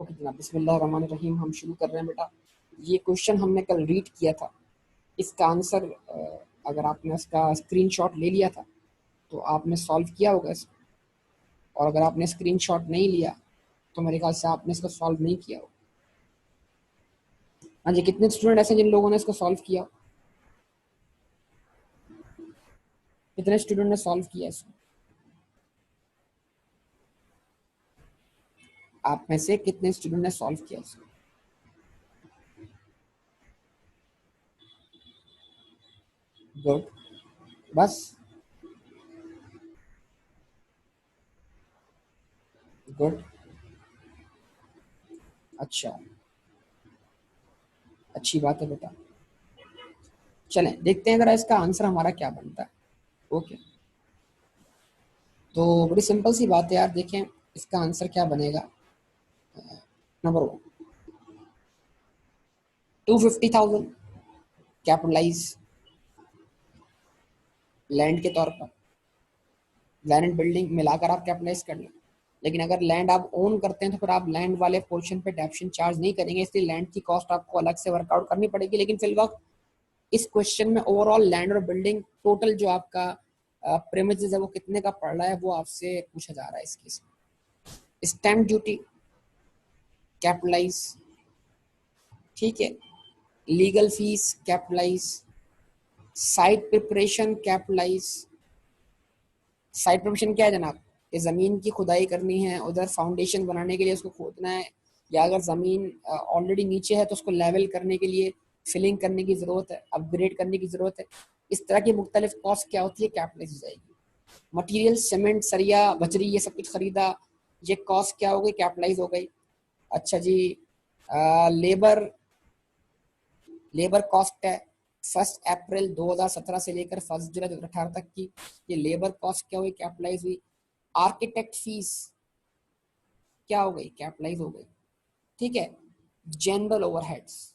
Okay जनाब, बिस्मिल्लाहिर्रहमानिर्रहीम। हम शुरू कर रहे हैं बेटा। ये क्वेश्चन हमने कल रीड किया था। इसका आंसर अगर आपने इसका स्क्रीनशॉट ले लिया था तो आपने सॉल्व किया होगा इसको, और अगर आपने स्क्रीनशॉट नहीं लिया तो मेरे ख्याल से आपने इसको सॉल्व नहीं किया होगा। हाँ जी, कितने स्टूडेंट ऐसे जिन लोगों ने इसको सॉल्व किया? कितने स्टूडेंट ने सॉल्व किया इसको? आप में से कितने स्टूडेंट ने सॉल्व किया इसको? गुड, बस गुड। अच्छा, अच्छी बात है बेटा। चलें देखते हैं जरा इसका आंसर हमारा क्या बनता है। ओके, तो बड़ी सिंपल सी बात है यार। देखें इसका आंसर क्या बनेगा। नंबर वन, 250,000 कैपिटलाइज लैंड के तौर पर। लैंड एंड बिल्डिंग मिलाकर आप कैपिटलाइज कर लें, लेकिन अगर लैंड आप ओन करते हैं तो फिर आप लैंड वाले पोर्शन पे डेप्शन चार्ज नहीं करेंगे, इसलिए लैंड की कॉस्ट आपको अलग से वर्कआउट करनी पड़ेगी। लेकिन फिल वक्त इस क्वेश्चन में ओवरऑल लैंड और बिल्डिंग टोटल जो आपका प्रेमिसेस है वो कितने का पड़ रहा है वो आपसे पूछा जा रहा है इस केस में। स्टैम्प ड्यूटी कैपिटलाइज, ठीक है। Legal fees capitalise, site preparation capitalise. Site preparation क्या है जनाब? कि ज़मीन की खुदाई करनी है, उधर फाउंडेशन बनाने के लिए उसको खोदना है, या अगर ज़मीन ऑलरेडी नीचे है तो उसको लेवल करने के लिए फिलिंग करने की ज़रूरत है, अपग्रेड करने की ज़रूरत है। इस तरह की मुख्तलिफ कॉस्ट क्या होती है, कैपिटलाइज हो जाएगी। मटीरियल सीमेंट सरिया बजरी ये सब कुछ खरीदा, ये कॉस्ट क्या हो गई, कैपिटलाइज हो गई। अच्छा जी, लेबर लेबर कॉस्ट है 1 अप्रैल 2017 से लेकर 1 जुलाई 2018 तक की, ये लेबर कॉस्ट क्या हुई, कैपिटलाइज हुई। आर्किटेक्ट फीस क्या हो गई, कैपिटलाइज हो गई, ठीक है। जनरल ओवरहेड्स,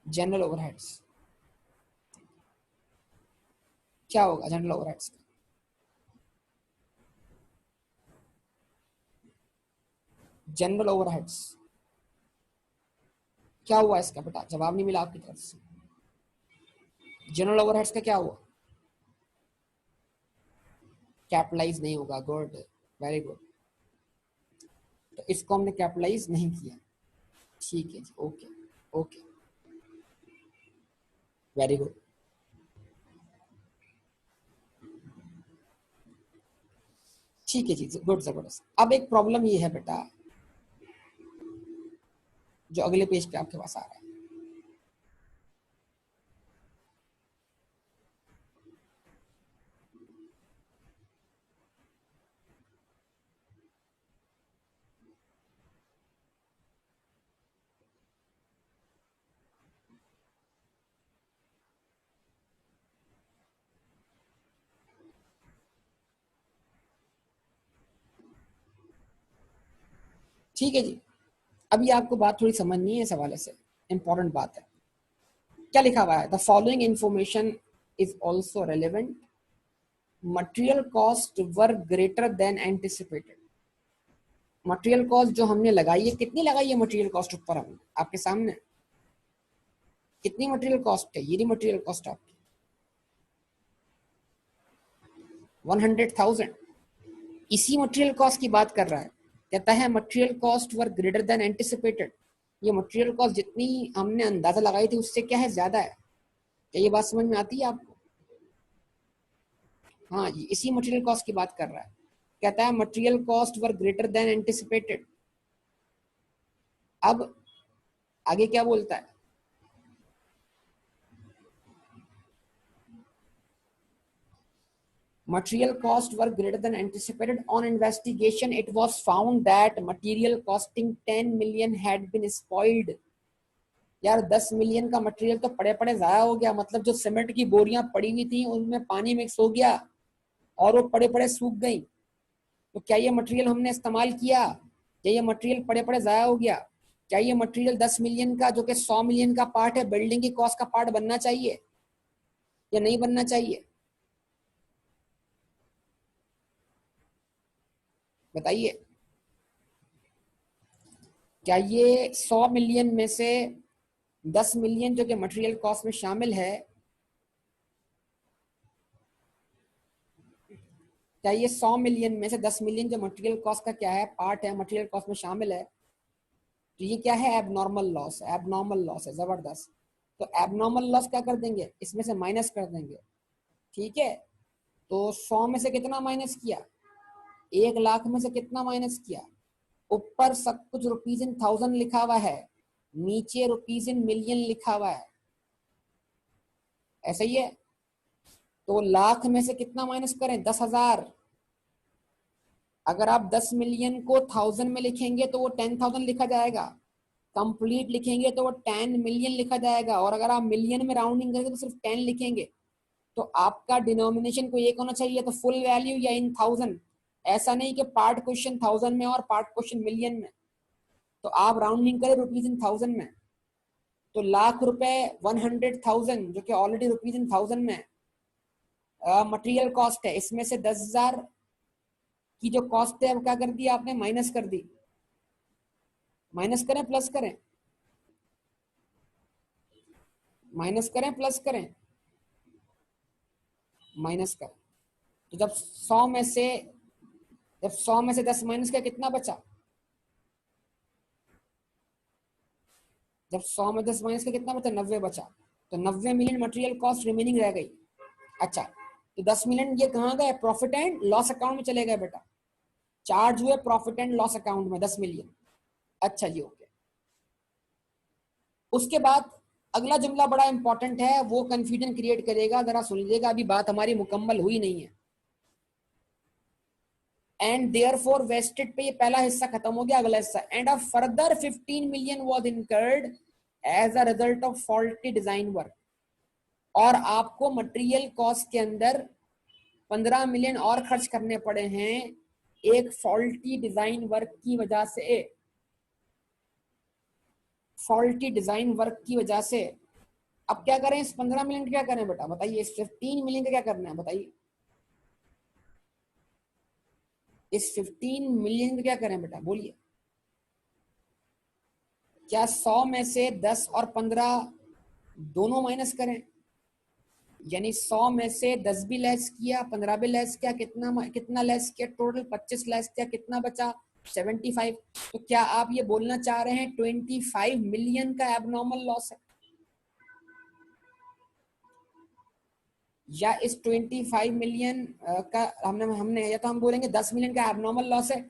जनरल ओवरहेड्स क्या होगा, जनरल ओवरहेड्स जनरल ओवरहेड्स क्या हुआ इसका बेटा? जवाब नहीं मिला आपकी तरफ से। जनरल ओवरहेड्स का क्या हुआ? कैपिटलाइज नहीं होगा। Good, very good. तो इसको हमने कैपिटलाइज नहीं किया, ठीक है जी। Okay okay, very good. ठीक है जी, गुड, जबरदस्त। अब एक प्रॉब्लम ये है बेटा जो अगले पेज पे आपके पास आ रहा है। ठीक है जी, अभी आपको बात थोड़ी समझनी है इस हवाले से, इंपॉर्टेंट बात है। क्या लिखा हुआ है? The following information is also relevant. Material cost were greater than anticipated. Material cost जो हमने लगाई है, कितनी लगाई है मटेरियल कॉस्ट ऊपर हमने आपके सामने? कितनी मटेरियल कॉस्ट है? ये नहीं मटेरियल कॉस्ट आपकी 100,000। इसी मटेरियल कॉस्ट की बात कर रहा है। कहता है मटेरियल कॉस्ट वर ग्रेटर देन एंटिसिपेटेड। ये मटेरियल कॉस्ट जितनी हमने अंदाजा लगाई थी उससे क्या है, ज्यादा है। क्या ये बात समझ में आती है आपको? हाँ जी, इसी मटेरियल कॉस्ट की बात कर रहा है। कहता है मटेरियल कॉस्ट वर ग्रेटर देन एंटिसिपेटेड। अब आगे क्या बोलता है? Material costs were greater than anticipated. On investigation, it was found that material costing 10 million had been spoiled. यार 10 मिलियन का मटेरियल तो पड़े पड़े जाया हो गया। मतलब जो सीमेंट की बोरियां पड़ी हुई थी उनमें पानी मिक्स हो गया और वो पड़े पड़े सूख गई। तो क्या ये मटेरियल हमने इस्तेमाल किया? क्या ये मटेरियल पड़े पड़े जाया हो गया? क्या ये मटेरियल 10 मिलियन का जो कि 100 मिलियन का पार्ट है, बिल्डिंग की कॉस्ट का पार्ट बनना चाहिए या नहीं बनना चाहिए? बताइए। क्या ये 100 मिलियन में से 10 मिलियन जो कि मटेरियल कॉस्ट में शामिल है, क्या ये 100 मिलियन में से 10 मिलियन जो मटेरियल कॉस्ट का क्या है, पार्ट है, मटेरियल कॉस्ट में शामिल है, तो ये क्या है, एबनॉर्मल लॉस, एबनॉर्मल लॉस है, जबरदस्त। तो एबनॉर्मल लॉस क्या कर देंगे, इसमें से माइनस कर देंगे, ठीक है। तो 100 में से कितना माइनस किया, 1 लाख में से कितना माइनस किया, ऊपर सब कुछ रुपीज इन थाउजेंड लिखा हुआ है, नीचे रुपीज इन मिलियन लिखा हुआ है, ऐसा ही है। तो लाख में से कितना माइनस करें, 10,000। अगर आप 10 मिलियन को 1000 में लिखेंगे तो वो 10,000 लिखा जाएगा, कंप्लीट लिखेंगे तो वो 10 मिलियन लिखा जाएगा, और अगर आप मिलियन में राउंडिंग करेंगे तो सिर्फ 10 लिखेंगे। तो आपका डिनोमिनेशन को एक होना चाहिए, तो फुल वैल्यू या इन थाउजेंड, ऐसा नहीं कि पार्ट क्वेश्चन थाउजेंड में और पार्ट क्वेश्चन मिलियन में। तो आप राउंडिंग करें रुपीज इन थाउजेंड में, तो लाख रुपए 100,000 जो कि ऑलरेडी रुपीज इन थाउजेंड में मटेरियल कॉस्ट है, इसमें से 10,000 की जो कॉस्ट है वो क्या कर दी आपने, माइनस कर दी। माइनस करें प्लस करें, माइनस करें प्लस करें, माइनस करें। तो जब 100 में से 10 माइनस का कितना बचा, जब 100 में 10 माइनस का कितना बचा, 90 बचा। तो 90 मिलियन मटेरियल कॉस्ट रिमेनिंग रह गई। अच्छा, तो 10 मिलियन ये कहाँ गए, प्रॉफिट एंड लॉस अकाउंट में चले गए बेटा, चार्ज हुए प्रॉफिट एंड लॉस अकाउंट में 10 मिलियन। अच्छा जी, ओके। उसके बाद अगला जुमला बड़ा इंपॉर्टेंट है, वो कंफ्यूजन क्रिएट करेगा, जरा सुन लीजिएगा, अभी बात हमारी मुकम्मल हुई नहीं है। एंड देयरफॉर वेस्टेड पे ये पहला हिस्सा खत्म हो गया, अगला हिस्सा, and a further 15 million was incurred as a result of faulty design work. और आपको मटेरियल कॉस्ट के अंदर 15 मिलियन और खर्च करने पड़े हैं एक फॉल्टी डिजाइन वर्क की वजह से, फॉल्टी डिजाइन वर्क की वजह से। अब क्या करें, इस 15 मिलियन का क्या करें बेटा, बताइए, इस 15 मिलियन का क्या करना है बताइए, इस 15 मिलियन का क्या करें बेटा, बोलिए। क्या 100 में से 10 और 15 दोनों माइनस करें, यानी 100 में से 10 भी लेस किया, 15 भी लेस किया, कितना कितना लेस किया, टोटल 25 लेस किया, कितना बचा, 75। तो क्या आप ये बोलना चाह रहे हैं 25 मिलियन का एबनॉर्मल लॉस है, या इस 25 मिलियन का हमने हमने या तो हम बोलेंगे 10 मिलियन का एबनॉर्मल लॉस है,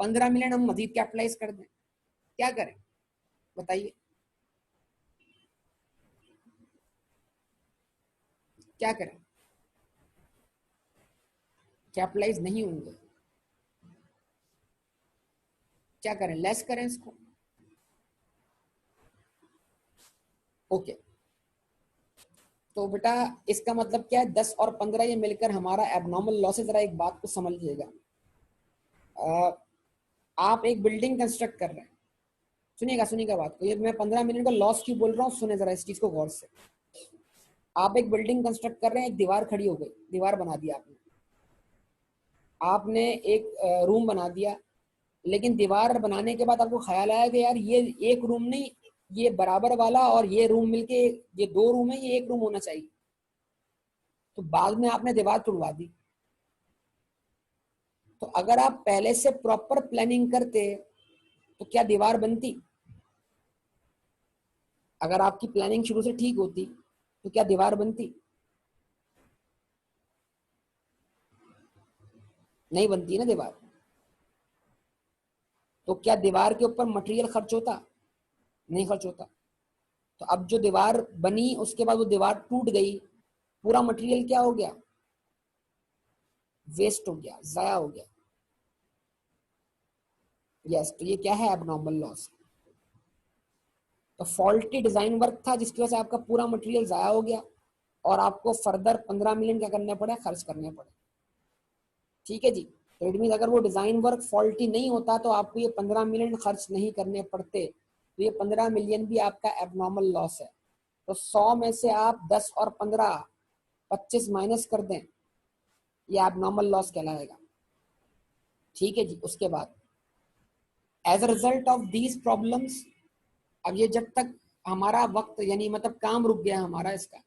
15 मिलियन हम मजीद कैपिटलाइज कर दें, क्या करें बताइए, क्या करें, कैपिटलाइज नहीं होंगे, क्या करें, लेस करें इसको, ओके। तो बेटा इसका मतलब क्या है, 10 और 15 ये मिलकर हमारा एबनॉर्मल लॉस है। जरा एक बात को समझ लीजिएगा, आप एक बिल्डिंग कंस्ट्रक्ट कर रहे हैं, सुनिएगा सुनिएगा बात को, ये मैं 15 मिनट का लॉस क्यों बोल रहा हूँ, सुने जरा इस चीज को गौर से। आप एक बिल्डिंग कंस्ट्रक्ट कर रहे हैं, एक दीवार खड़ी हो गई, दीवार बना दिया आपने, आपने एक रूम बना दिया, लेकिन दीवार बनाने के बाद आपको ख्याल आया कि यार ये एक रूम नहीं, ये बराबर वाला और ये रूम मिलके ये 2 रूम है, ये एक रूम होना चाहिए। तो बाद में आपने दीवार तुड़वा दी। तो अगर आप पहले से प्रॉपर प्लानिंग करते तो क्या दीवार बनती, अगर आपकी प्लानिंग शुरू से ठीक होती तो क्या दीवार बनती, नहीं बनती ना दीवार। तो क्या दीवार के ऊपर मटेरियल खर्च होता, नहीं खर्च होता। तो अब जो दीवार बनी उसके बाद वो दीवार टूट गई, पूरा मटेरियल क्या हो गया, वेस्ट हो गया, जाया हो गया। यस, तो ये क्या है, एबनॉर्मल लॉस। तो फॉल्टी डिजाइन वर्क था जिसकी वजह से आपका पूरा मटेरियल जाया हो गया, और आपको फर्दर 15 मिलियन क्या करने पड़े, खर्च करने पड़े, ठीक है जी। तो इट मीन अगर वो डिजाइन वर्क फॉल्टी नहीं होता तो आपको ये 15 मिलियन खर्च नहीं करने पड़ते, तो ये 15 मिलियन भी आपका एबनॉर्मल लॉस है। तो 100 में से आप 10 और 15 25 माइनस कर दें, ये एबनॉर्मल लॉस कहलाएगा, ठीक है जी। उसके बाद as a result of these problems, अब ये जब तक हमारा वक्त यानी मतलब काम रुक गया हमारा इसका,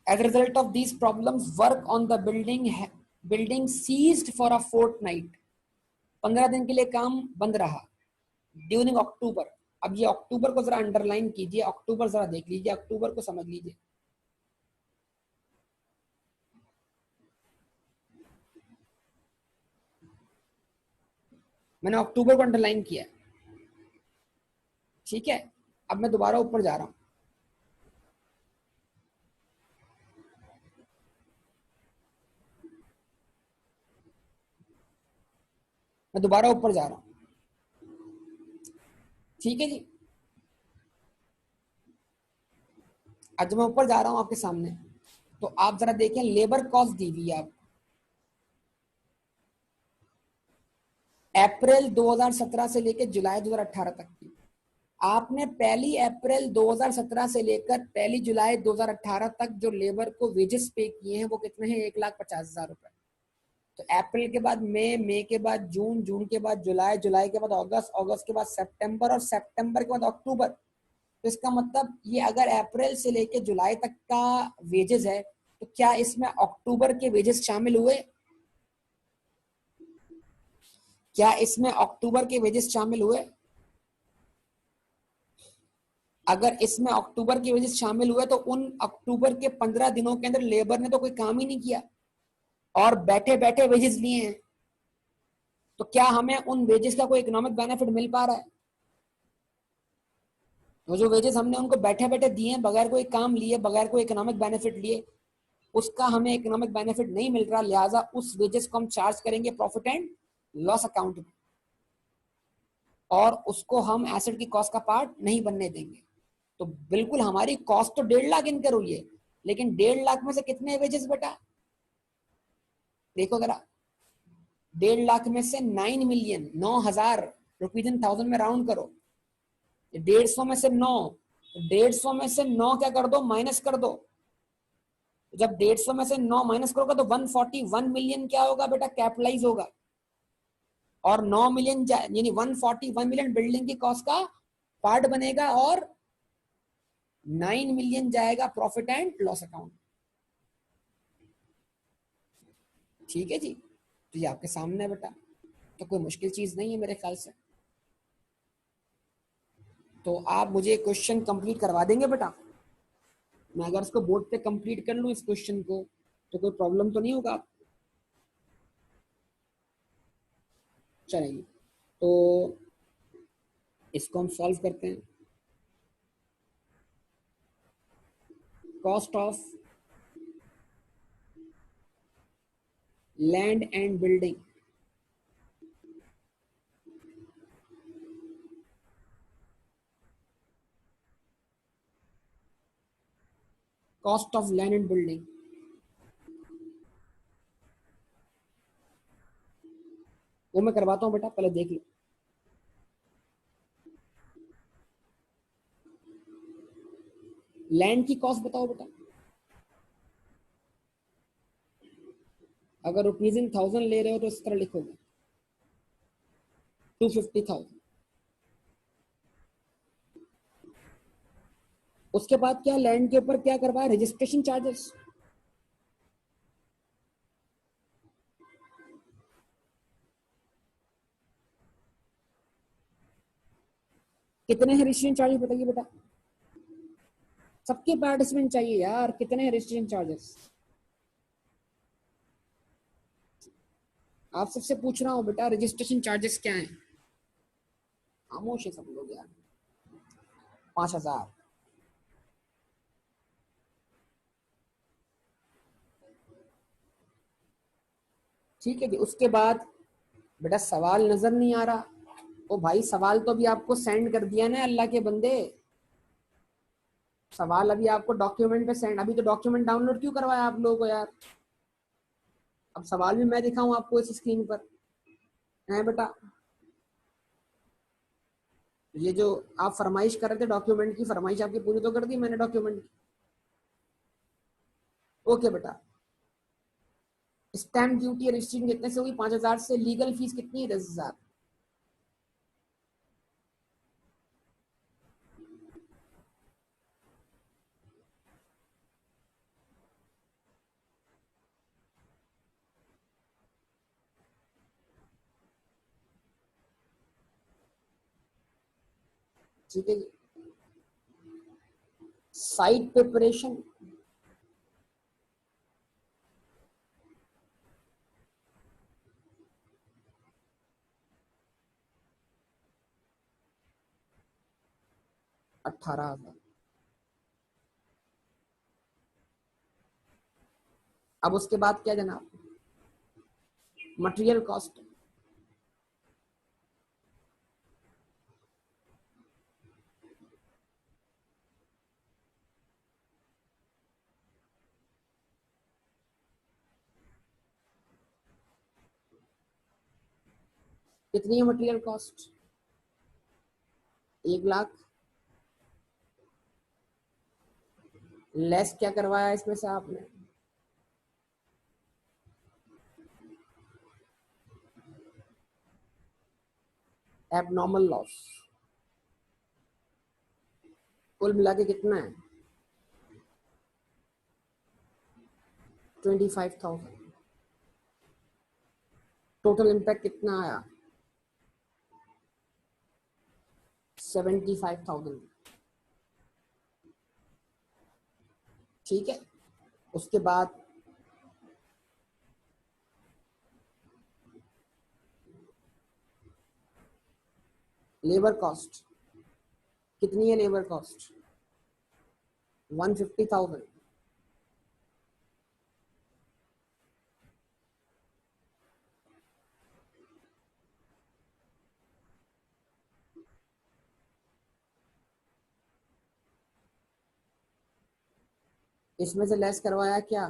as a result of these problems work on the building ceased for a fortnight, 15 दिन के लिए काम बंद रहा ड्यूरिंग अक्टूबर। अब ये अक्टूबर को जरा अंडरलाइन कीजिए, अक्टूबर जरा देख लीजिए, अक्टूबर को समझ लीजिए। मैंने अक्टूबर को अंडरलाइन किया, ठीक है। अब मैं दोबारा ऊपर जा रहा हूं, मैं दोबारा ऊपर जा रहा हूं, ठीक है जी। आज मैं ऊपर जा रहा हूं आपके सामने, तो आप जरा देखें लेबर कॉस्ट दी हुई है आप अप्रैल 2017 से लेकर जुलाई 2018 तक की। आपने 1 अप्रैल 2017 से लेकर 1 जुलाई 2018 तक जो लेबर को वेजेस पे किए हैं वो कितने हैं? 1,50,000 रुपए। तो अप्रैल के बाद मई के बाद जून के बाद जुलाई के बाद अगस्त के बाद सितंबर और सितंबर के बाद अक्टूबर। तो इसका मतलब ये अगर अप्रैल से लेकर जुलाई तक का वेजेस है तो क्या इसमें अक्टूबर के वेजेस शामिल हुए? क्या इसमें अक्टूबर के वेजेस शामिल हुए? अगर इसमें अक्टूबर के वेजेस शामिल हुए तो उन अक्टूबर के 15 दिनों के अंदर लेबर ने तो कोई काम ही नहीं किया और बैठे बैठे वेजेस लिए हैं, तो क्या हमें उन वेजेस का कोई इकोनॉमिक बेनिफिट मिल पा रहा है? तो जो वेजेस हमने उनको बैठे बैठे दिए हैं बगैर कोई काम लिए, बगैर कोई इकोनॉमिक बेनिफिट लिए, उसका हमें इकोनॉमिक बेनिफिट नहीं मिल रहा, लिहाजा उस वेजेस को हम चार्ज करेंगे प्रॉफिट एंड लॉस अकाउंट में और उसको हम एसेट की कॉस्ट का पार्ट नहीं बनने देंगे। तो बिल्कुल हमारी कॉस्ट तो 1.5 लाख इनकर हुई है, लेकिन 1.5 लाख में से कितने वेजेस बेटा? देखो जरा, 1.5 लाख में से 9 मिलियन, 9,000 रुपीज इन थाउजेंड में राउंड करो, 150 में से 9, 150 में से 9 क्या कर दो? माइनस कर दो। जब 150 में से 9 माइनस करोगे तो 141 मिलियन क्या होगा बेटा? कैपिटलाइज होगा। और 9 मिलियन यानी 141 मिलियन बिल्डिंग की कॉस्ट का पार्ट बनेगा और 9 मिलियन जाएगा प्रॉफिट एंड लॉस अकाउंट। ठीक है जी, तो ये आपके सामने है बेटा, तो कोई मुश्किल चीज नहीं है मेरे ख्याल से। तो आप मुझे क्वेश्चन कंप्लीट करवा देंगे बेटा? मैं अगर इसको बोर्ड पे कंप्लीट कर लूं इस क्वेश्चन को तो कोई प्रॉब्लम तो नहीं होगा? चलिए, तो इसको हम सॉल्व करते हैं। Cost of land and building, cost of land and building, वो मैं करवाता हूं बेटा, पहले देख लो। लैंड की कॉस्ट बताओ बेटा। अगर रुपीज इन थाउजेंड ले रहे हो तो इस तरह लिखोगे 250,000। उसके बाद क्या लैंड के ऊपर क्या करवाया? Registration charges. कितने हैं रजिस्ट्रेशन चार्जेस बताइए बेटा? सबके पार्टिसिपेंट चाहिए यार, कितने हैं रजिस्ट्रेशन चार्जेस? आप सबसे पूछ रहा हूँ बेटा, रजिस्ट्रेशन चार्जेस क्या है? खामोश है सब लोग यार। 5,000। ठीक है जी, उसके बाद बेटा सवाल नजर नहीं आ रहा? ओ भाई, सवाल तो अभी आपको सेंड कर दिया ना अल्लाह के बंदे। सवाल अभी आपको डॉक्यूमेंट पे सेंड, अभी तो डॉक्यूमेंट डाउनलोड क्यों करवाया आप लोगों को यार? अब सवाल भी मैं दिखाऊं आपको इस स्क्रीन पर? है बेटा, ये जो आप फरमाइश कर रहे थे डॉक्यूमेंट की, फरमाइश आपकी पूरी तो कर दी मैंने डॉक्यूमेंट की। ओके बेटा, स्टैम्प ड्यूटी रजिस्ट्रेशन कितने से हुई? 5,000 से। लीगल फीस कितनी है? 10,000। ठीक है जी। साइट प्रिपरेशन, अठारह हजार। अब उसके बाद क्या जनाब? मटेरियल कॉस्ट, कितनी है मटेरियल कॉस्ट? 1,00,000। लेस क्या करवाया इसमें से आपने? Abnormal loss. कुल मिला के कितना है? 25,000। टोटल इम्पैक्ट कितना आया? 75,000। ठीक है। उसके बाद लेबर कॉस्ट कितनी है? Labour cost 150,000। इसमें से लेस करवाया क्या?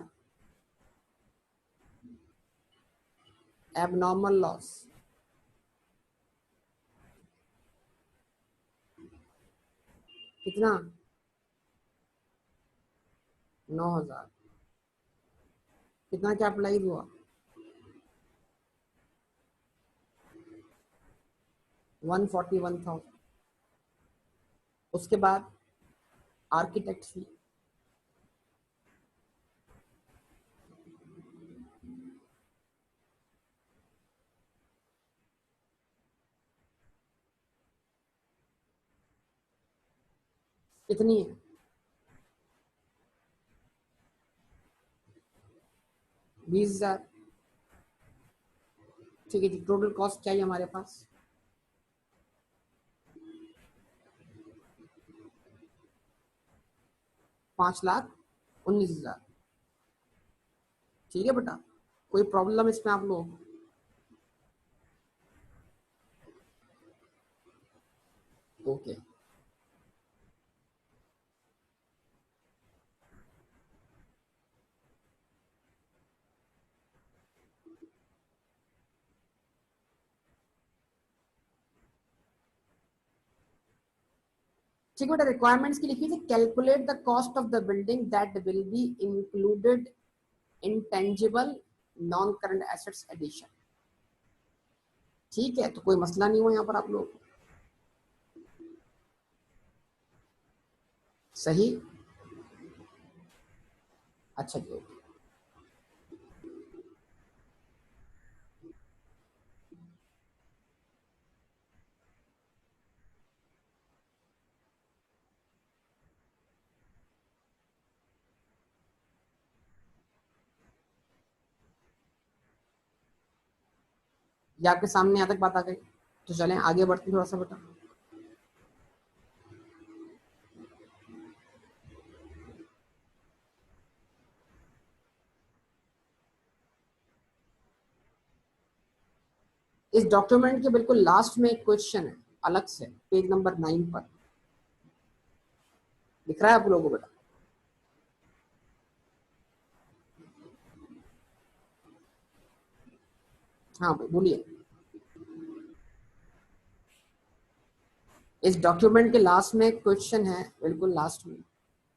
Abnormal loss. कितना? 9,000। कितना कैपिटलाइज हुआ? 141,000। उसके बाद आर्किटेक्ट फी कितनी है? 20,000। ठीक है जी। टोटल कॉस्ट चाहिए हमारे पास 5,19,000। ठीक है बेटा, कोई प्रॉब्लम इसमें आप लोग? ओके। ठीक बेटा, रिक्वायरमेंट्स की लिखी थी, calculate the cost of the building that will be included in tangible non current assets addition. ठीक है, तो कोई मसला नहीं हुआ यहाँ पर आप लोग? सही। अच्छा जी। ये आपके सामने यहाँ तक बात आ गई, तो चलें आगे बढ़ते थोड़ा सा बेटा। इस डॉक्यूमेंट के बिल्कुल लास्ट में एक क्वेश्चन है अलग से, पेज नंबर 9 पर दिख रहा है आप लोगों को बेटा? हाँ भाई बोलिए। इस डॉक्यूमेंट के लास्ट में एक क्वेश्चन है, बिल्कुल लास्ट में।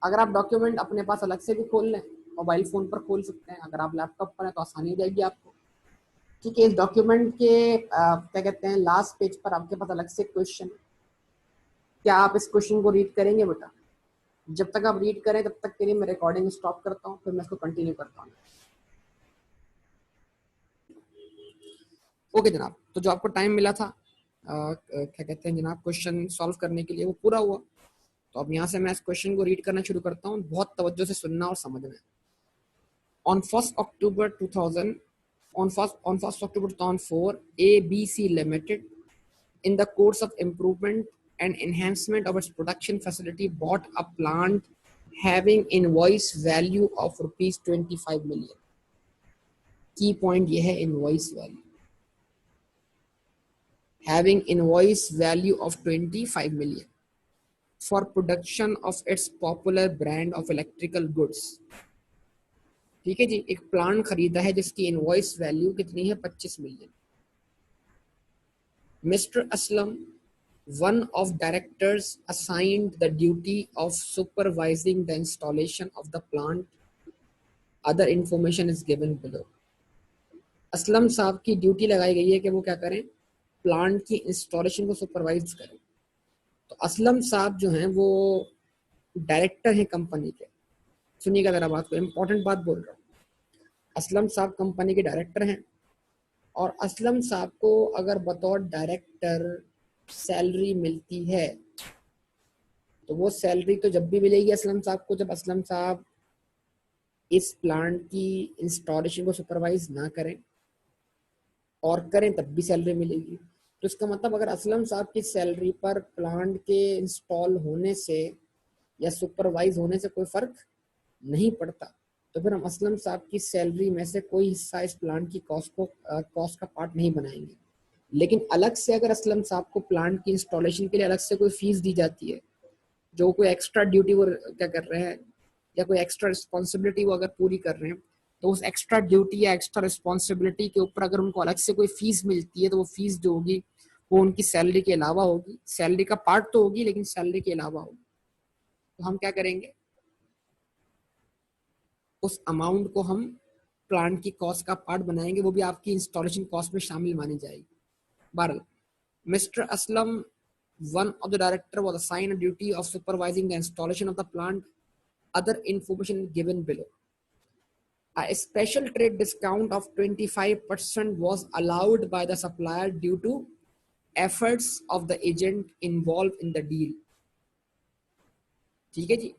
अगर आप डॉक्यूमेंट अपने पास अलग से भी खोल लें मोबाइल फ़ोन पर खोल सकते हैं, अगर आप लैपटॉप पर हैं तो आसानी हो जाएगी आपको। ठीक है, इस डॉक्यूमेंट के क्या कहते हैं लास्ट पेज पर आपके पास अलग से क्वेश्चन, क्या आप इस क्वेश्चन को रीड करेंगे बेटा? जब तक आप रीड करें तब तक के लिए मैं रिकॉर्डिंग स्टॉप करता हूँ, फिर मैं इसको कंटिन्यू करता हूँ। ओके जनाब, तो जो आपको टाइम मिला था क्या कहते हैं जनाब क्वेश्चन सॉल्व करने के लिए, वो पूरा हुआ। तो अब यहाँ से मैं इस क्वेश्चन को रीड करना शुरू करता हूँ, बहुत तवज्जो से सुनना और समझना है। On 1st October 2000, on 1st October 2004, ABC Limited, in the course of improvement and enhancement of its production facility, bought a plant having invoice value of rupees 25 million. Key point ये है invoice value. Having invoice value of 25 million for production of its popular brand of electrical goods. ठीक है जी, एक plant खरीदा है जिसकी invoice value कितनी है? 25 million. Mister Aslam, one of directors, assigned the duty of supervising the installation of the plant. Other information is given below. Aslam साहब की ड्यूटी लगाई गई है कि वो क्या करें? प्लांट की इंस्टॉलेशन को सुपरवाइज करें। तो असलम साहब जो हैं वो डायरेक्टर हैं कंपनी के। सुनिएगा जरा बात को, इंपॉर्टेंट बात बोल रहा हूँ। असलम साहब कंपनी के डायरेक्टर हैं और असलम साहब को अगर बतौर डायरेक्टर सैलरी मिलती है तो वो सैलरी तो जब भी मिलेगी असलम साहब को जब असलम साहब इस प्लांट की इंस्टॉलेशन को सुपरवाइज ना करें, और करें तब भी सैलरी मिलेगी। तो इसका मतलब अगर असलम साहब की सैलरी पर प्लांट के इंस्टॉल होने से या सुपरवाइज होने से कोई फर्क नहीं पड़ता, तो फिर हम असलम साहब की सैलरी में से कोई हिस्सा इस प्लांट की कॉस्ट का पार्ट नहीं बनाएंगे। लेकिन अलग से अगर असलम साहब को प्लांट की इंस्टॉलेशन के लिए अलग से कोई फीस दी जाती है, जो कोई एक्स्ट्रा ड्यूटी वो क्या कर रहे हैं या कोई एक्स्ट्रा रिस्पॉन्सिबिलिटी वो अगर पूरी कर रहे हैं, तो उस एक्स्ट्रा ड्यूटी या एक्स्ट्रा रिस्पॉन्सिबिलिटी के ऊपर अगर उनको अलग से कोई फीस मिलती है तो वो फीस जो होगी वो उनकी सैलरी के अलावा होगी। सैलरी का पार्ट तो होगी लेकिन सैलरी के अलावा होगी। तो हम क्या करेंगे? उस अमाउंट को हम प्लांट की कॉस्ट का पार्ट बनाएंगे, वो भी आपकी इंस्टॉलेशन कॉस्ट में शामिल मानी जाएगी। बहरहाल, mister Aslam, one of the director, was assigned a duty of supervising the installation of the plant. Other information given below. A special trade discount of 25% was allowed by the supplier due to efforts of the agent involved in the deal. ठीक है जी,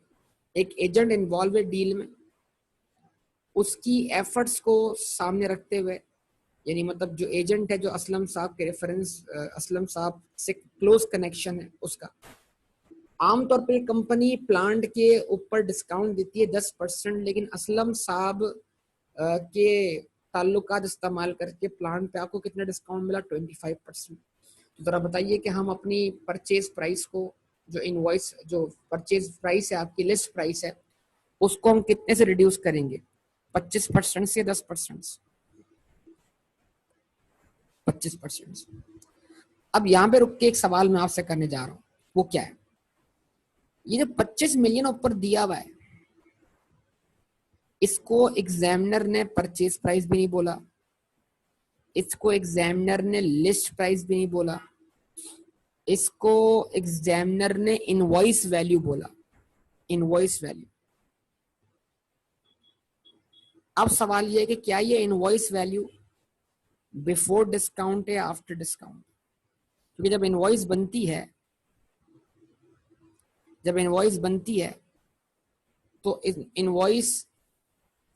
एक agent involve है deal में, उसकी efforts को सामने रखते हुए, यानी मतलब जो एजेंट है जो असलम साहब के रेफरेंस असलम साहब से क्लोज कनेक्शन है उसका, आमतौर पे कंपनी प्लांट के ऊपर डिस्काउंट देती है 10%, लेकिन असलम साहब के ताल्लुकात इस्तेमाल करके प्लांट पे आपको कितना डिस्काउंट मिला? 25%। तो जरा बताइए कि हम अपनी परचेज प्राइस को, जो इनवॉइस जो परचेज प्राइस है आपकी लिस्ट प्राइस है, उसको हम कितने से रिड्यूस करेंगे? 25% से 10%? 25%। अब यहाँ पे रुक के एक सवाल मैं आपसे करने जा रहा हूँ, वो क्या है? ये जो 25 मिलियन ऊपर दिया हुआ है, इसको एग्जामिनर ने परचेज प्राइस भी नहीं बोला, इसको एग्जामिनर ने लिस्ट प्राइस भी नहीं बोला, इसको एग्जामिनर ने इनवॉइस वैल्यू बोला, इनवॉइस वैल्यू। अब सवाल ये है कि क्या ये इनवॉइस वैल्यू बिफोर डिस्काउंट है या आफ्टर डिस्काउंट? क्योंकि जब इनवॉइस बनती है तो इनवॉइस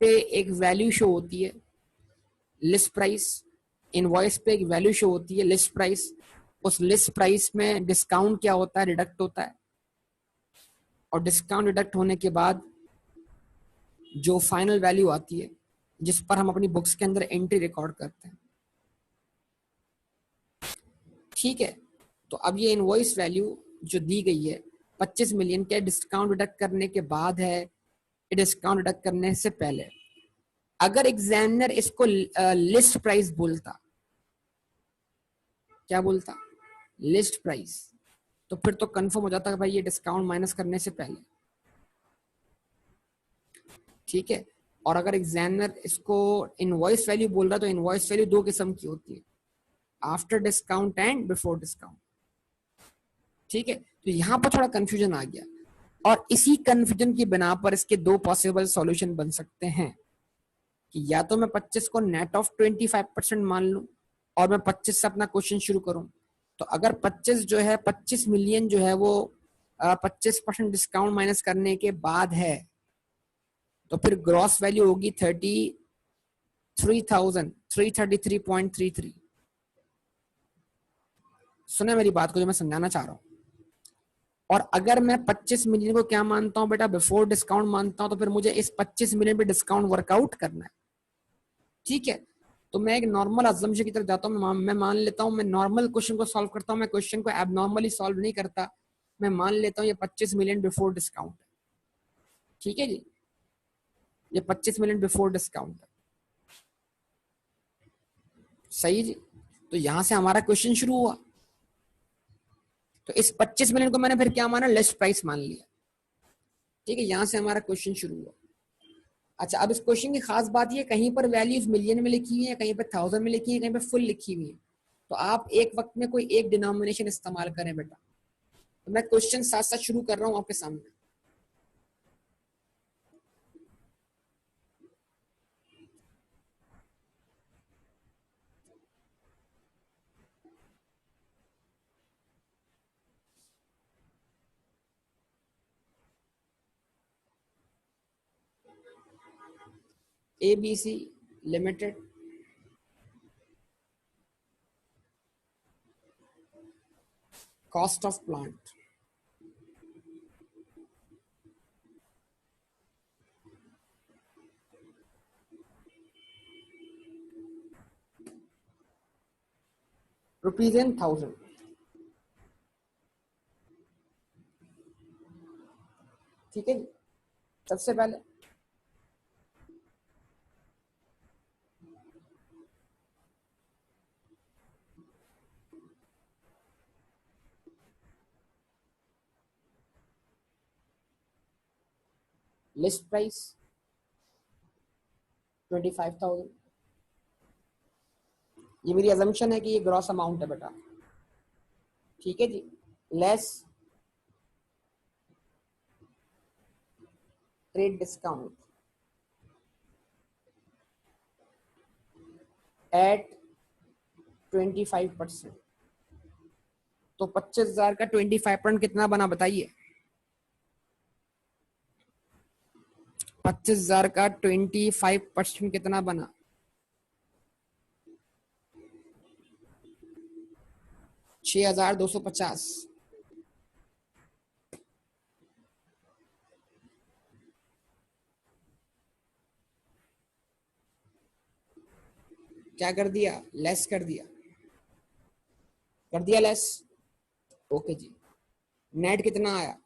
पे एक वैल्यू शो होती है, लिस्ट प्राइस। इनवॉइस पे एक वैल्यू शो होती है, लिस्ट प्राइस। उस लिस्ट प्राइस में डिस्काउंट क्या होता है? डिडक्ट होता है। और डिस्काउंट डिडक्ट होने के बाद जो फाइनल वैल्यू आती है, जिस पर हम अपनी बुक्स के अंदर एंट्री रिकॉर्ड करते हैं, ठीक है। तो अब ये इनवॉइस वैल्यू जो दी गई है 25 मिलियन के, डिस्काउंट डिडक्ट करने के बाद है, डिस्काउंट डिडक्ट करने से पहले? अगर एग्जामिनर इसको लिस्ट प्राइस बोलता, क्या बोलता? लिस्ट प्राइस, तो फिर तो कंफर्म हो जाता है भाई ये डिस्काउंट माइनस करने से पहले, ठीक है। और अगर एग्जामिनर इसको इनवॉइस वैल्यू बोल रहा है तो इनवॉइस वैल्यू दो किस्म की होती है, after discount and before discount. ठीक है, तो यहाँ पर थोड़ा कंफ्यूजन आ गया, और इसी कंफ्यूजन की बिना पर इसके दो पॉसिबल सॉल्यूशन बन सकते हैं कि या तो मैं 25 को नेट ऑफ 25% मान लूं और मैं 25 से अपना क्वेश्चन शुरू करूं। तो अगर 25 जो है 25 मिलियन जो है वो 25% डिस्काउंट माइनस करने के बाद है, तो फिर ग्रॉस वैल्यू होगी 33,333.33। सुना मेरी बात को जो मैं समझाना चाह रहा हूं। और अगर मैं 25 मिलियन को क्या मानता हूं बेटा, बिफोर डिस्काउंट मानता हूं, तो फिर मुझे इस 25 मिलियन पे डिस्काउंट वर्कआउट करना है। ठीक है, तो मैं एक नॉर्मल अजम्पशन की तरफ जाता हूं। मैं मान लेता हूं, मैं नॉर्मल क्वेश्चन को सॉल्व करता हूं, मैं क्वेश्चन को एबनॉर्मली सॉल्व नहीं करता। मैं मान लेता हूं ये 25 मिलियन बिफोर डिस्काउंट। ठीक है जी, ये 25 मिलियन बिफोर डिस्काउंट। सही जी, तो यहां से हमारा क्वेश्चन शुरू हुआ। तो इस 25 मिलियन को मैंने फिर क्या माना, लिस्ट प्राइस मान लिया। ठीक है, यहां से हमारा क्वेश्चन शुरू हुआ। अच्छा, अब इस क्वेश्चन की खास बात ये, कहीं पर वैल्यूज मिलियन में लिखी हुई है, कहीं पर 1000 में लिखी है, कहीं पर फुल लिखी हुई है। तो आप एक वक्त में कोई एक डिनोमिनेशन इस्तेमाल करें बेटा। तो मैं क्वेश्चन साथ साथ शुरू कर रहा हूं आपके सामने। ABC limited cost of plant rupees in 1000। ठीक है, सबसे पहले लिस्ट प्राइस 25,000। ये मेरी अजम्पशन है कि ये ग्रॉस अमाउंट है बेटा। ठीक है जी, लेस ट्रेड डिस्काउंट एट 25%। तो 25,000 का 25% कितना बना बताइए। 25,000 का 25% कितना बना? 6,250। क्या कर दिया, लेस कर दिया लेस। ओके जी, नेट कितना आया?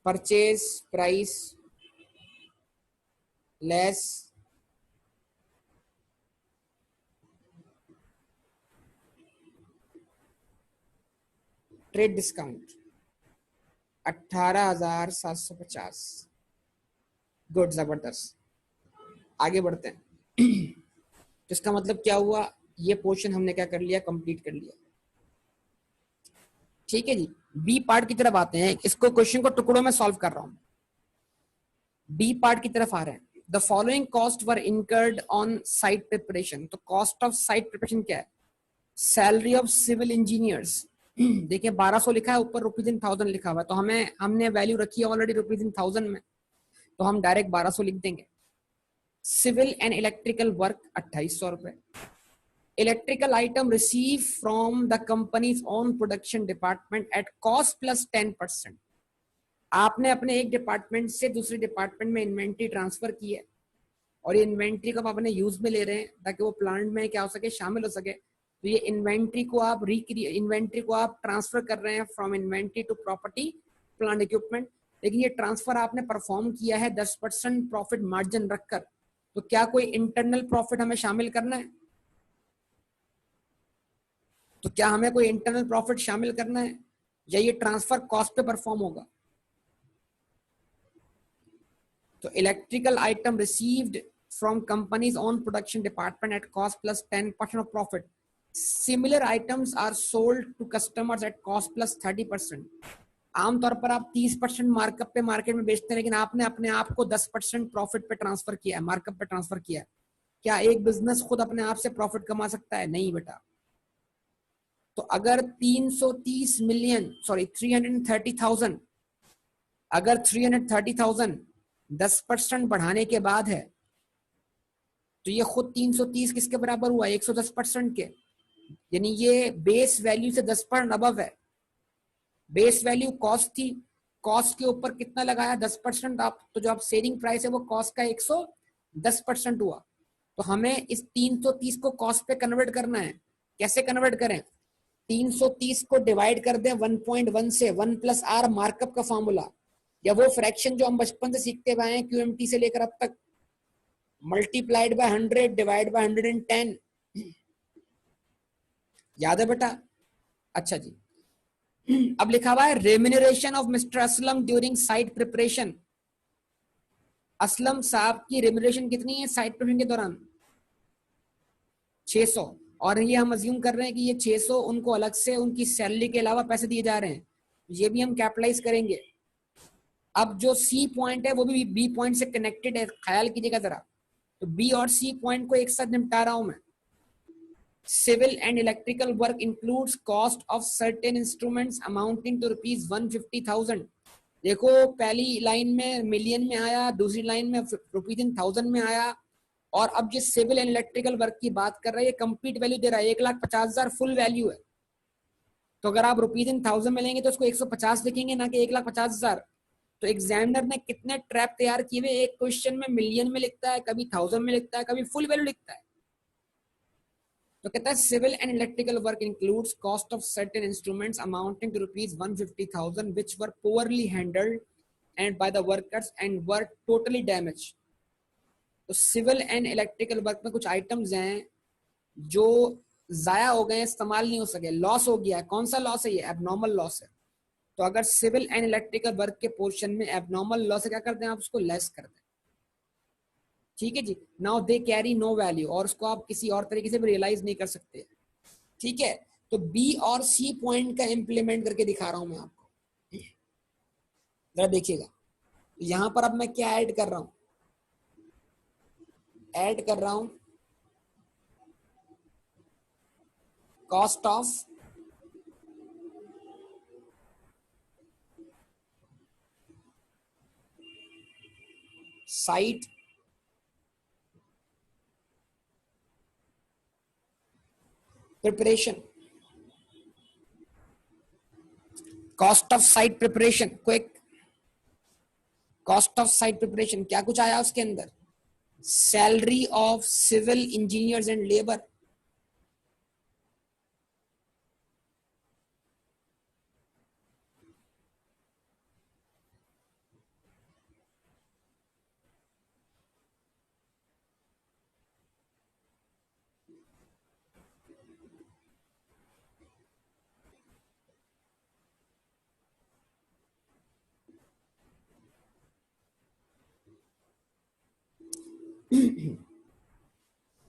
Purchase price less trade discount 18,750। Good, जबरदस्त। आगे बढ़ते हैं। तो इसका मतलब क्या हुआ, ये पोर्शन हमने क्या कर लिया, कंप्लीट कर लिया। ठीक है जी, बी पार्ट की तरफ आते हैं। इसको क्वेश्चन को टुकड़ों में सॉल्व कर रहा हूं। बी पार्ट की तरफ आ रहे हैं। The following cost were incurred on site preparation. तो कॉस्ट ऑफ साइट प्रिपरेशन क्या है? Salary of civil engineers. देखिए 1200 लिखा है, ऊपर रुपीज इन 1000 लिखा हुआ है, तो हमने वैल्यू रखी है ऑलरेडी रुपीज इन 1000 में, तो हम डायरेक्ट 1200 लिख देंगे। सिविल एंड इलेक्ट्रिकल वर्क 2800 रुपए। Electrical item receive from the companies own production department at cost plus 10%। आपने अपने एक डिपार्टमेंट से दूसरे डिपार्टमेंट में इन्वेंट्री ट्रांसफर की है, और ये इन्वेंट्री को आप अपने यूज में ले रहे हैं ताकि वो प्लांट में क्या हो सके, शामिल हो सके। तो ये इन्वेंट्री को आप ट्रांसफर कर रहे हैं from inventory to property plant equipment. लेकिन ये ट्रांसफर आपने परफॉर्म किया है 10% प्रॉफिट मार्जिन रखकर। तो क्या कोई इंटरनल प्रॉफिट हमें शामिल करना है? तो क्या हमें कोई इंटरनल प्रॉफिट शामिल करना है, या ये ट्रांसफर कॉस्ट पे परफॉर्म होगा? तो electrical item received from company's own production department at cost plus 10% of profit. Similar items are sold to customers at cost plus 30%. आमतौर पर आप 30% मार्कअप पे मार्केट में बेचते हैं, लेकिन आपने अपने आप को 10% प्रॉफिट पे ट्रांसफर किया है, मार्कअप पे ट्रांसफर किया है। क्या एक बिजनेस खुद अपने आप से प्रॉफिट कमा सकता है? नहीं बेटा। तो अगर 330 मिलियन, सॉरी 330,000, अगर 330,000 10% बढ़ाने के बाद है, तो ये खुद 330 किसके बराबर हुआ? 110% के। यानी ये बेस वैल्यू से 10% अबव है। बेस वैल्यू कॉस्ट थी, कॉस्ट के ऊपर कितना लगाया? 10%। आप तो जो आप सेलिंग प्राइस है वो कॉस्ट का 110% हुआ। तो हमें इस 330 को कॉस्ट पे कन्वर्ट करना है। कैसे कन्वर्ट करें? 330 को डिवाइड कर दें 1.1 से, 1 प्लस आर मार्कअप का फॉर्मूला, या वो फ्रैक्शन जो हम बचपन से सीखते हुए आए हैं क्यूएमटी से लेकर अब तक, मल्टीप्लाइड बाय 100 डिवाइड बाय 110। याद है बेटा? अच्छा जी। अब लिखा हुआ है remuneration of mister Aslam during site preparation. Aslam साहब की रेम्यूनरेशन कितनी है साइट प्रिपरेशन के दौरान? 600। और ये हम अज्यूम कर रहे हैं कि ये 600 उनको अलग से उनकी सैलरी के अलावा पैसे दिए जा रहे हैं, ये भी हम कैपिटलाइज करेंगे। अब जो सी पॉइंट है वो भी बी पॉइंट से कनेक्टेड है, ख्याल कीजिएगा जरा। तो बी और सी पॉइंट को एक साथ निपटा रहा हूं मैं। Civil and electrical work includes cost of certain instruments amounting to rupees 150,000। देखो पहली लाइन में मिलियन में आया, दूसरी लाइन में रुपीज इन थाउजेंड में आया, और अब जिस सिविल एंड इलेक्ट्रिकल वर्क की बात कर रहे हैं कंप्लीट वैल्यू दे रहा है 1,50,000 फुल वैल्यू है। तो अगर आप रुपीज इन थाउजेंड में लेंगे तो उसको 150 लिखेंगे, ना कि 1,50,000। तो एग्जामिनर ने कितने ट्रैप तैयार किए हुए, एक क्वेश्चन में मिलियन में लिखता है, कभी थाउजेंड में लिखता है, कभी फुल वैल्यू लिखता है। तो कहता है civil and electrical work includes cost of certain instruments amounting to rupees 150,000 which were poorly handled and by the workers and were totally damage. तो सिविल एंड इलेक्ट्रिकल वर्क में कुछ आइटम्स हैं जो जाया हो गए, इस्तेमाल नहीं हो सके, लॉस हो गया। कौन सा लॉस है? ये एबनॉर्मल लॉस है। तो अगर सिविल एंड इलेक्ट्रिकल वर्क के पोर्शन में एबनॉर्मल लॉस है, क्या करते हैं आप? उसको लेस करते हैं। ठीक है जी। Now they carry no value, और उसको आप किसी और तरीके से भी रियलाइज नहीं कर सकते। ठीक है। तो बी और सी पॉइंट का इंप्लीमेंट करके दिखा रहा हूं मैं आपको, जरा देखिएगा। यहां पर अब मैं क्या ऐड कर रहा हूं? ऐड कर रहा हूं cost of site preparation. Cost of site preparation, quick. Cost of site preparation क्या कुछ आया उसके अंदर? Salary of civil engineers and labour.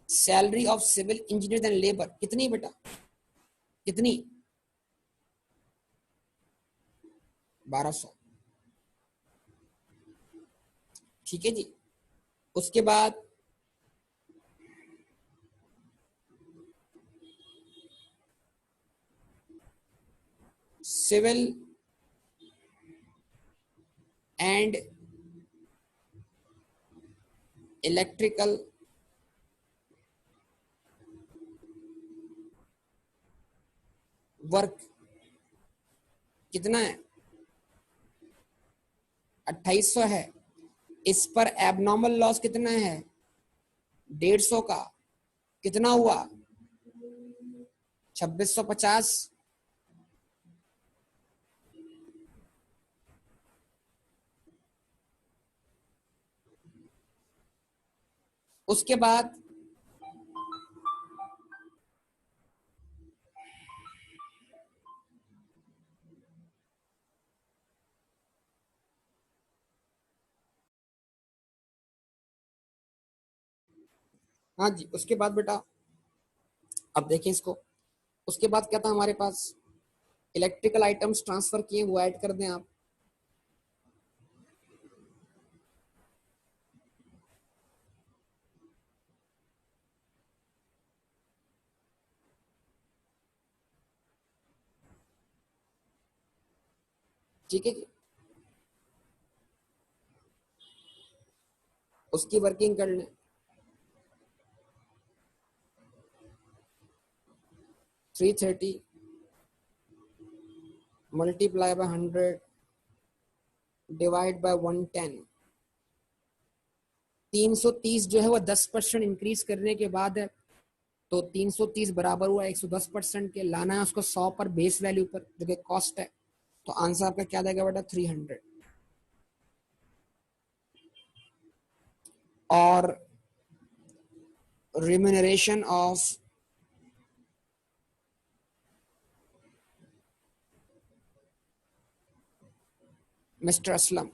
Salary of civil engineers and labour कितनी बेटा? कितनी? 1200। ठीक है जी। उसके बाद सिविल एंड इलेक्ट्रिकल वर्क कितना है? 2800 है। इस पर एबनॉर्मल लॉस कितना है? 150 का। कितना हुआ? 2650। उसके बाद हाँ जी, उसके बाद बेटा अब देखें इसको, उसके बाद क्या था हमारे पास, इलेक्ट्रिकल आइटम्स ट्रांसफर किए वो ऐड कर दें आप। ठीक है जी, उसकी वर्किंग कर लें। 330 मल्टीप्लाई बाय 100 डिवाइड बाय 110। 330 जो है वो 10% इंक्रीज करने के बाद है, तो 330 बराबर हुआ 110% के, लाना है उसको 100 पर बेस वैल्यू पर जो कि कॉस्ट है, तो आंसर आपका क्या देगा बेटा 300। और रिम्यूनरेशन ऑफ मिस्टर असलम,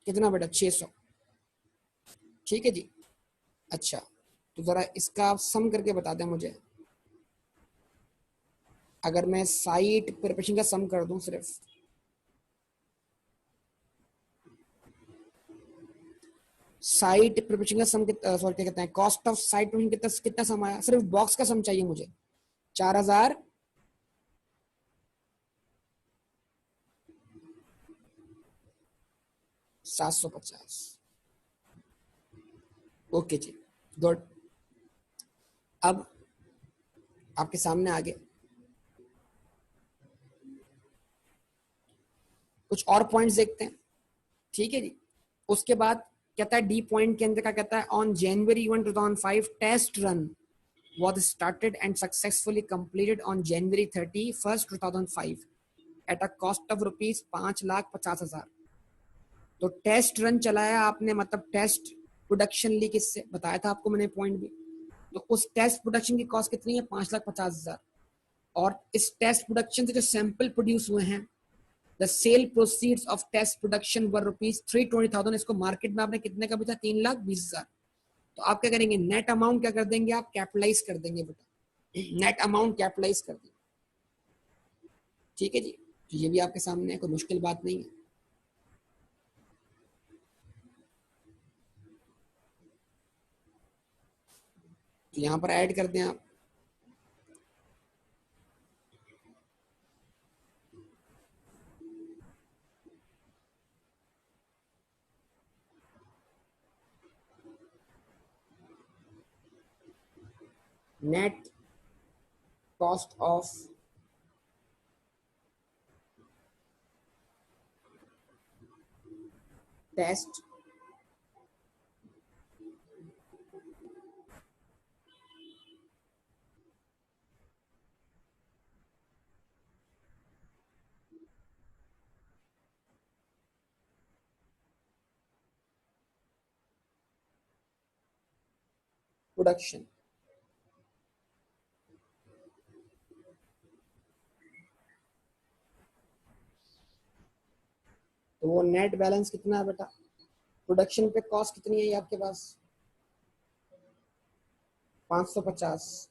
कितना बेटा 600। ठीक है जी। अच्छा, तो जरा इसका आप सम करके बता दें मुझे। अगर मैं साइट प्रिपरेशन का सम कर दूं सिर्फ, साइट प्रिपरेशन का सम कितना, सॉरी क्या कहते हैं, कॉस्ट ऑफ साइट प्रिपरेशन कितना कितना सम आया, सिर्फ बॉक्स का सम चाहिए मुझे, 4750। ओके जी, गुड। अब आपके सामने आगे कुछ और पॉइंट्स देखते हैं। ठीक है जी। उसके बाद कहता है डी पॉइंट के अंदर क्या कहता है, on January 1 2005 test run was started and successfully completed on January 31 2005 at a cost of ₹5,50,000। तो टेस्ट रन चलाया आपने, मतलब टेस्ट प्रोडक्शन ली किससे, बताया था आपको मैंने पॉइंट भी। तो उस टेस्ट प्रोडक्शन की कॉस्ट कितनी है, 5,50,000। और इस टेस्ट प्रोडक्शन से जो सैंपल प्रोड्यूस हुए हैं, the sale proceeds of test production were ₹320,000। इसको मार्केट में आपने कितने का बेचा, 3,20,000। तो आप क्या करेंगे, नेट अमाउंट क्या कर देंगे, आप कैपिटलाइज कर देंगे बेटा, नेट अमाउंट कैपिटलाइज कर देंगे। ठीक है जी, तो ये भी आपके सामने है, कोई मुश्किल बात नहीं है। तो यहाँ पर ऐड कर दें आप, net cost of test production. तो वो नेट बैलेंस कितना है बेटा, प्रोडक्शन पे कॉस्ट कितनी है ये आपके पास, 550।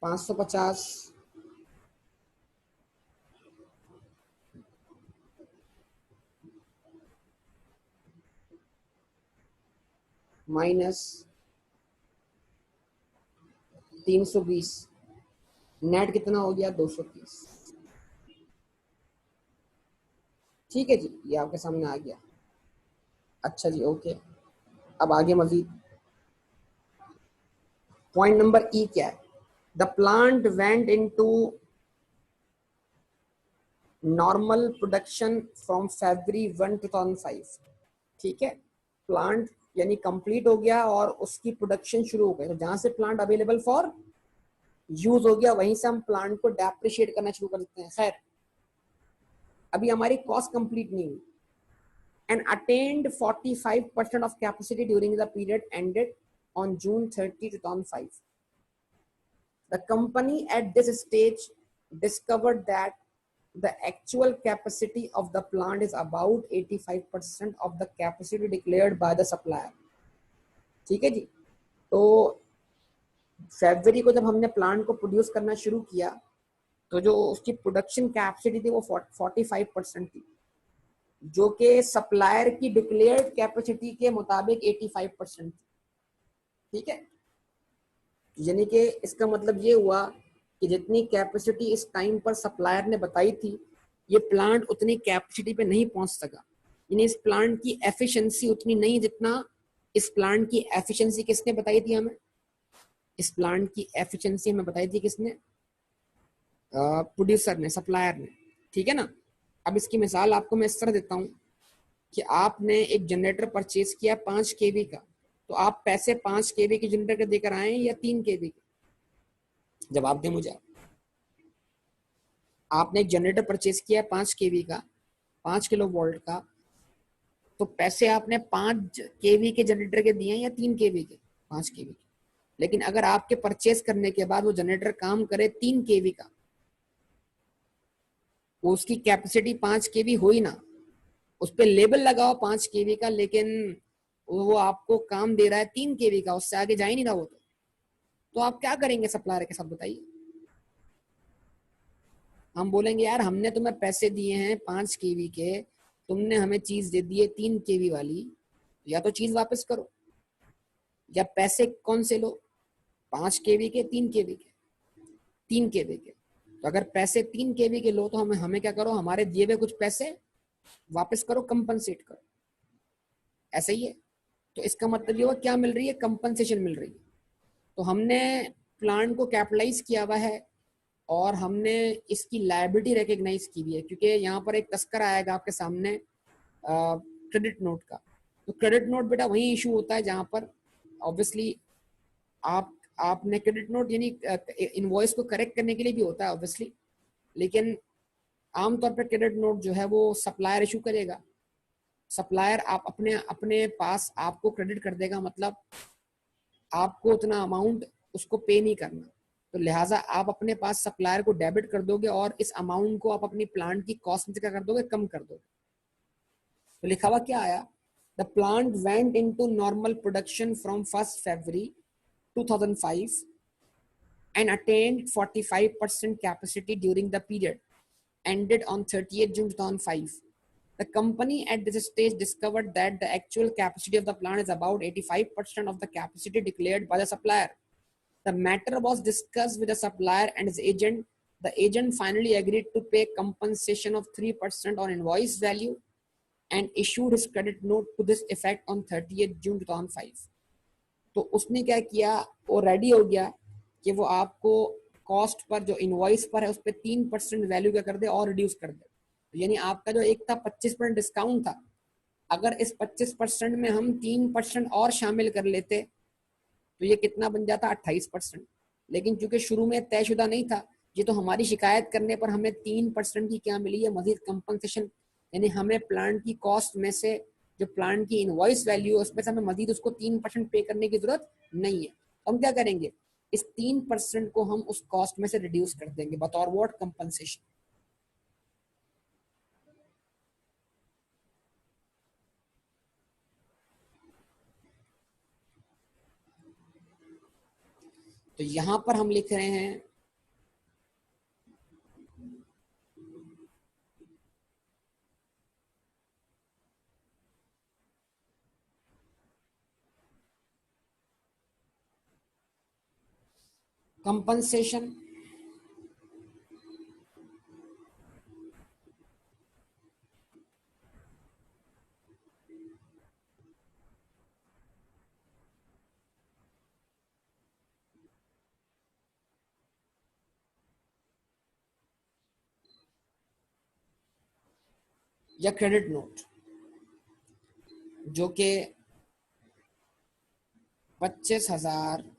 550 माइनस 320, नेट कितना हो गया, 230। ठीक है जी, ये आपके सामने आ गया। अच्छा जी, ओके। अब आगे मजीद पॉइंट नंबर ई क्या है, the plant went into normal production from February 1 2005। ठीक है, प्लांट यानी कंप्लीट हो गया और उसकी प्रोडक्शन शुरू हो गई, तो जहां से प्लांट अवेलेबल फॉर यूज हो गया वहीं से हम प्लांट को डेप्रिशिएट करना शुरू कर देते हैं। खैर, अभी हमारी कॉस्ट कंप्लीट नहीं हुई, and attained 45% of capacity during the period ended on June 30 2005। The company at this stage discovered that the actual capacity of the plant is about 85% of the capacity declared by the supplier। ठीक है जी। तो फरवरी को जब हमने plant को produce करना शुरू किया तो जो उसकी प्रोडक्शन कैपेसिटी थी वो 45% थी, जो कि सप्लायर की डिक्लेयर्ड कैपेसिटी के मुताबिक 85% थी। ठीक है, यानी कि इसका मतलब ये हुआ कि जितनी कैपेसिटी इस टाइम पर सप्लायर ने बताई थी, ये प्लांट उतनी कैपेसिटी पे नहीं पहुंच सका। यानी इस प्लांट की एफिशिएंसी उतनी नहीं जितना इस प्लांट की एफिशिएंसी किसने बताई थी हमें, इस प्लांट की एफिशिएंसी हमें बताई थी किसने, प्रोड्यूसर ने, सप्लायर ने। ठीक है ना। अब इसकी मिसाल आपको मैं इस तरह देता हूँ कि आपने एक जनरेटर परचेज किया 5 kV का, तो आप पैसे 5 kV के जनरेटर के देकर आए या 3 kV के? जवाब दें मुझे। आपने एक जनरेटर परचेज किया 5 kV का, 5 kV का, तो पैसे आपने 5 kV के जनरेटर के दिए या 3 kV के? 5 kV के। लेकिन अगर आपके परचेज करने के बाद वो जनरेटर काम करे 3 kV का, उसकी कैपेसिटी 5 kV हुई ना, उस पर लेबल लगाओ 5 kV का, लेकिन वो आपको काम दे रहा है 3 kV का, उससे आगे जा ही नहीं रहा वो, तो आप क्या करेंगे सप्लायर के साथ, बताइए। हम बोलेंगे यार हमने तुम्हें पैसे दिए हैं 5 kV के, तुमने हमें चीज दे दी है 3 kV वाली, या तो चीज वापस करो या पैसे कौन से लो, 5 kV के, 3 kV के? 3 kV के। तो अगर पैसे 3 kV के लो तो हमें हमें क्या करो, हमारे दिए हुए कुछ पैसे वापस करो, कंपनसेट करो। ऐसा ही है। तो इसका मतलब ये हुआ क्या मिल रही है, कंपनसेशन मिल रही है। तो हमने प्लांट को कैपिटलाइज किया हुआ है और हमने इसकी लायबिलिटी रिकग्नाइज की हुई है, क्योंकि यहाँ पर एक तस्कर आएगा आपके सामने क्रेडिट नोट का। तो क्रेडिट नोट बेटा वही इशू होता है जहाँ पर ऑब्वियसली आपने क्रेडिट नोट यानी इनवॉइस को करेक्ट करने के लिए भी होता है ऑब्वियसली, लेकिन आमतौर पर क्रेडिट नोट जो है वो सप्लायर इशू करेगा। सप्लायर आप अपने अपने पास आपको क्रेडिट कर देगा, मतलब आपको उतना अमाउंट उसको पे नहीं करना, तो लिहाजा आप अपने पास सप्लायर को डेबिट कर दोगे और इस अमाउंट को आप अपनी प्लांट की कॉस्ट में क्या कर दोगे, कम कर दोगे। तो लिखा हुआ क्या आया, the plant went into normal production from 1 February 2005 and attained 45% capacity during the period ended on 30th June 2005. The company at this stage discovered that the actual capacity of the plant is about 85% of the capacity declared by the supplier. The matter was discussed with the supplier and his agent. The agent finally agreed to pay compensation of 3% on invoice value and issued his credit note to this effect on 30th June 2005. तो उसने क्या किया, वो ready हो गया कि वो आपको कॉस्ट पर जो इनवॉइस पर है उस पर 3% वैल्यू क्या कर दे और रिड्यूस कर दे। यानी आपका जो एक था 25% डिस्काउंट था, अगर इस 25% में हम 3% और शामिल कर लेते तो ये कितना बन जाता, 28%। लेकिन चूंकि शुरू में तयशुदा नहीं था, ये तो हमारी शिकायत करने पर हमें 3% की क्या मिली है, मजीद कंपनसेशन। यानी हमें प्लांट की कॉस्ट में से जो प्लांट की इनवॉइस वैल्यू है उसमें से हमें मजीद उसको 3% पे करने की जरूरत नहीं है। तो हम क्या करेंगे, इस 3% को हम उस कॉस्ट में से रिड्यूस कर देंगे बतौर व्हाट, कंपनसेशन। तो यहां पर हम लिख रहे हैं कंपनसेशन या क्रेडिट नोट जो कि 25,000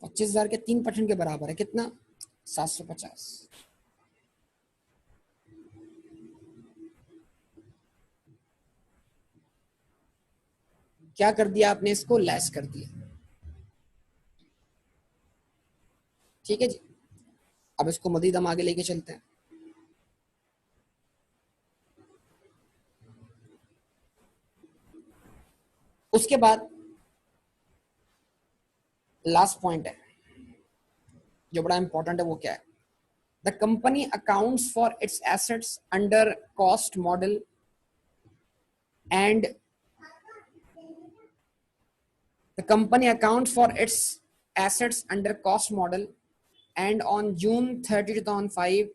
25,000 के 3% के बराबर है, कितना? 750। क्या कर दिया आपने? इसको लेस कर दिया। ठीक है जी, अब इसको मजीद हम आगे लेके चलते हैं। उसके बाद लास्ट पॉइंट है जो बड़ा इंपॉर्टेंट है, वो क्या है? The company accounts for its assets under cost model and the company accounts for its assets under cost model, and on June 30, 2005,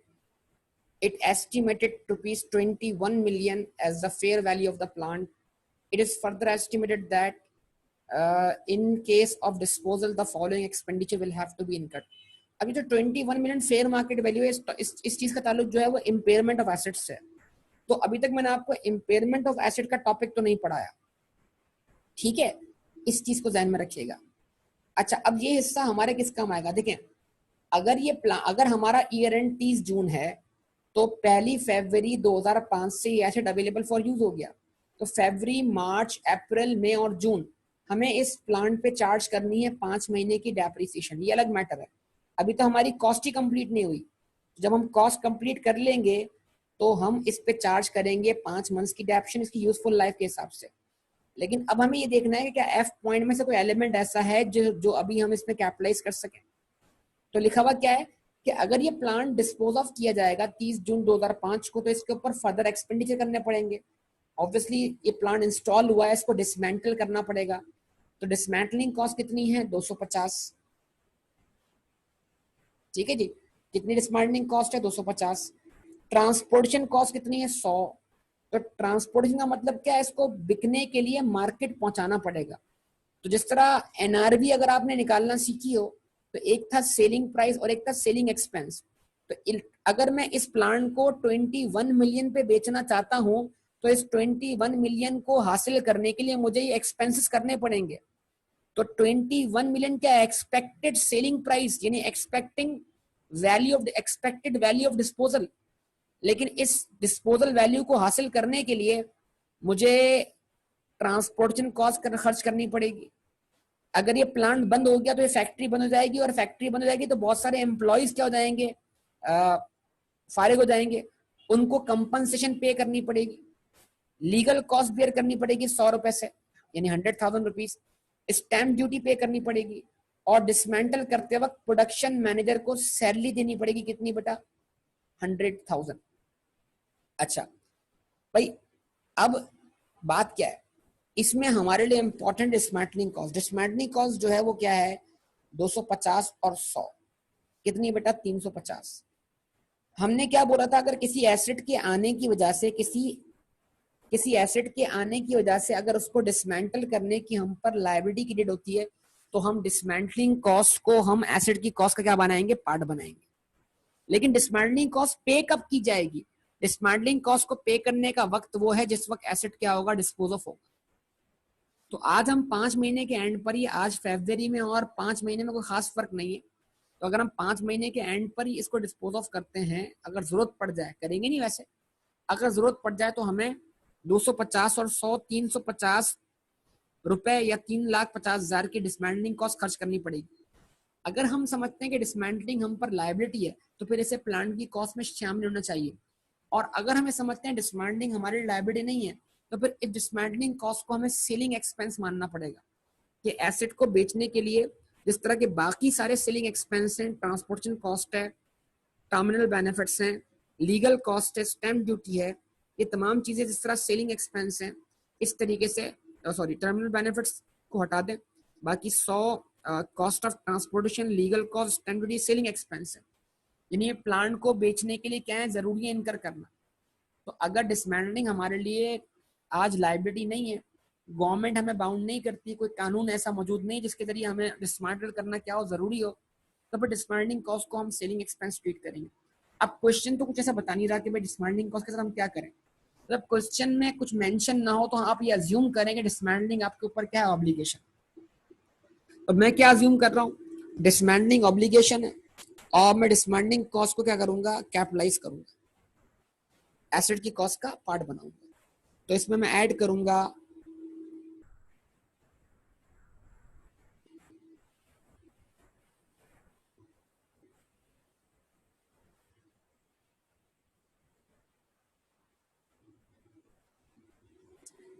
it estimated rupees 21 million as the fair value of the plant. It is further estimated that in case of disposal, the following expenditure will have to be incurred. अभी जो 21 million fair market value है, इस चीज का ताल्लुक जो है वो इम्पेयरमेंट ऑफ एसेट्स से। तो अभी तक मैंने आपको इम्पेयरमेंट ऑफ एसेट का टॉपिक तो नहीं पढ़ाया, ठीक है, इस चीज को ध्यान में रखिएगा। अच्छा, अब ये हिस्सा हमारे किस काम आएगा? देखें, अगर ये प्लान, अगर हमारा ईयर एंड 30 जून है तो 1 फरवरी 2005 से ये एसेट अवेलेबल फॉर यूज हो गया। तो फरवरी, मार्च, अप्रैल, मई और जून हमें इस प्लांट पे चार्ज करनी है 5 महीने की डेप्रिसिएशन। ये अलग मैटर है, अभी तो हमारी कॉस्ट ही कंप्लीट नहीं हुई। जब हम कॉस्ट कंप्लीट कर लेंगे तो हम इस पे चार्ज करेंगे 5 मंथ्स की डेप्शन इसकी यूजफुल लाइफ के हिसाब से। लेकिन अब हमें ये देखना है कि क्या एफ पॉइंट में से कोई एलिमेंट ऐसा है जो अभी हम इसमें कैपिटलाइज कर सकें। तो लिखा हुआ क्या है कि अगर ये प्लांट डिस्पोज ऑफ किया जाएगा 30 जून 2005 को, तो इसके ऊपर फर्दर एक्सपेंडिचर करने पड़ेंगे। ऑब्वियसली ये प्लांट इंस्टॉल हुआ है, इसको डिसमेंटल करना पड़ेगा। तो डिसमेंटलिंग कॉस्ट कितनी है? 250। ठीक है जी, कितनी डिसमेंटलिंग कॉस्ट है? 250। ट्रांसपोर्टेशन कॉस्ट कितनी है? 100। तो ट्रांसपोर्टेशन का मतलब क्या है? इसको बिकने के लिए मार्केट पहुंचाना पड़ेगा। तो जिस तरह एनआरवी अगर आपने निकालना सीखी हो, तो एक था सेलिंग प्राइस और एक था सेलिंग एक्सपेंस। तो अगर मैं इस प्लांट को 21 मिलियन पे बेचना चाहता हूं, तो इस 21 मिलियन को हासिल करने के लिए मुझे ये एक्सपेंसेस करने पड़ेंगे। तो 21 मिलियन क्या? एक्सपेक्टेड सेलिंग प्राइस, यानी एक्सपेक्टेड वैल्यू ऑफ डिस्पोजल। लेकिन इस डिस्पोजल वैल्यू को हासिल करने के लिए मुझे ट्रांसपोर्टेशन कॉस्ट खर्च करनी पड़ेगी। अगर ये प्लांट बंद हो गया तो ये फैक्ट्री बंद हो जाएगी, और फैक्ट्री बंद हो जाएगी तो बहुत सारे एम्प्लॉयज क्या हो जाएंगे? फारिग हो जाएंगे। उनको कंपनसेशन पे करनी पड़ेगी, लीगल कॉस्ट बेयर करनी पड़ेगी 100 रुपए से, यानी 100,000 रुपीज। स्टैंप ड्यूटी पे करनी पड़ेगी, और डिसमेंटल करते वक्त प्रोडक्शन मैनेजर को सैलरी देनी पड़ेगी। कितनी बेटा? 100,000। अच्छा भाई, अब बात क्या है इसमें हमारे लिए important? Dismantling cost. Dismantling cost जो है वो क्या है? 250 और 100, कितनी बेटा? 350। हमने क्या बोला था? अगर किसी एसेट के आने की वजह से किसी एसेट के आने की वजह से अगर उसको डिसमेंटल करने की हम पर लायबिलिटी क्रिएट होती है, तो हम डिसमेंटलिंग कॉस्ट को हम एसेट की कॉस्ट का क्या बनाएंगे? पार्ट बनाएंगे। लेकिन डिसमेंटलिंग कॉस्ट पे कब की जाएगी? डिसमेंटलिंग कॉस्ट को पे करने का वक्त वो है जिस वक्त एसेट क्या होगा? डिस्पोज ऑफ होगा। तो आज हम 5 महीने के एंड पर ही, आज फरवरी में और 5 महीने में कोई खास फर्क नहीं है, तो अगर हम 5 महीने के एंड पर ही इसको डिस्पोज ऑफ करते हैं, अगर जरूरत पड़ जाए, करेंगे नहीं वैसे, अगर जरूरत पड़ जाए तो हमें 250 और 100 350 रुपए या 3,50,000 की डिसमेंटलिंग कॉस्ट खर्च करनी पड़ेगी। अगर हम समझते हैं कि डिसमेंटलिंग हम पर लायबिलिटी है, तो फिर इसे प्लांट की कॉस्ट में शामिल होना चाहिए। और अगर हमें समझते हैं डिसमेंटलिंग हमारी लायबिलिटी नहीं है, तो फिर इस डिसमेंटलिंग कॉस्ट को हमें सेलिंग एक्सपेंस मानना पड़ेगा। कि एसेट को बेचने के लिए जिस तरह के बाकी सारे सेलिंग एक्सपेंस हैं, ट्रांसपोर्टेशन कॉस्ट है, टर्मिनल बेनिफिट्स हैं, लीगल कॉस्ट है, स्टैंप ड्यूटी है, ये तमाम चीजें जिस तरह सेलिंग एक्सपेंस हैं, इस तरीके से टर्मिनल बेनिफिट्स को हटा दें, बाकी 100 cost of transportation, legal cost, stamp duty, selling expense है। यानी प्लांट को बेचने के लिए क्या है? जरूरी है इनकर करना। तो अगर डिसमेंटलिंग हमारे लिए आज लायबिलिटी नहीं है, गवर्नमेंट हमें बाउंड नहीं करती, कोई कानून ऐसा मौजूद नहीं जिसके जरिए हमें डिसमेंटल करना क्या हो जरूरी हो, तो फिर डिसमेंटलिंग कॉस्ट को हम सेलिंग एक्सपेंस ट्रीट करेंगे। अब क्वेश्चन तो कुछ ऐसा बता नहीं रहा कि भाई डिसमेंटलिंग कॉस्ट के साथ हम क्या करें। मतलब क्वेश्चन में कुछ मेंशन ना हो तो आप ये अज्यूम करेंगे डिसमेंटलिंग आपके ऊपर क्या है? ऑब्लिगेशन। अब मैं क्या अज्यूम कर रहा हूँ? डिसमेंटलिंग ऑब्लिगेशन है और मैं डिसमेंटलिंग कॉस्ट को क्या करूंगा, कैपिटलाइज करूंगा, एसेट की कॉस्ट का पार्ट बनाऊंगा। तो इसमें मैं ऐड करूंगा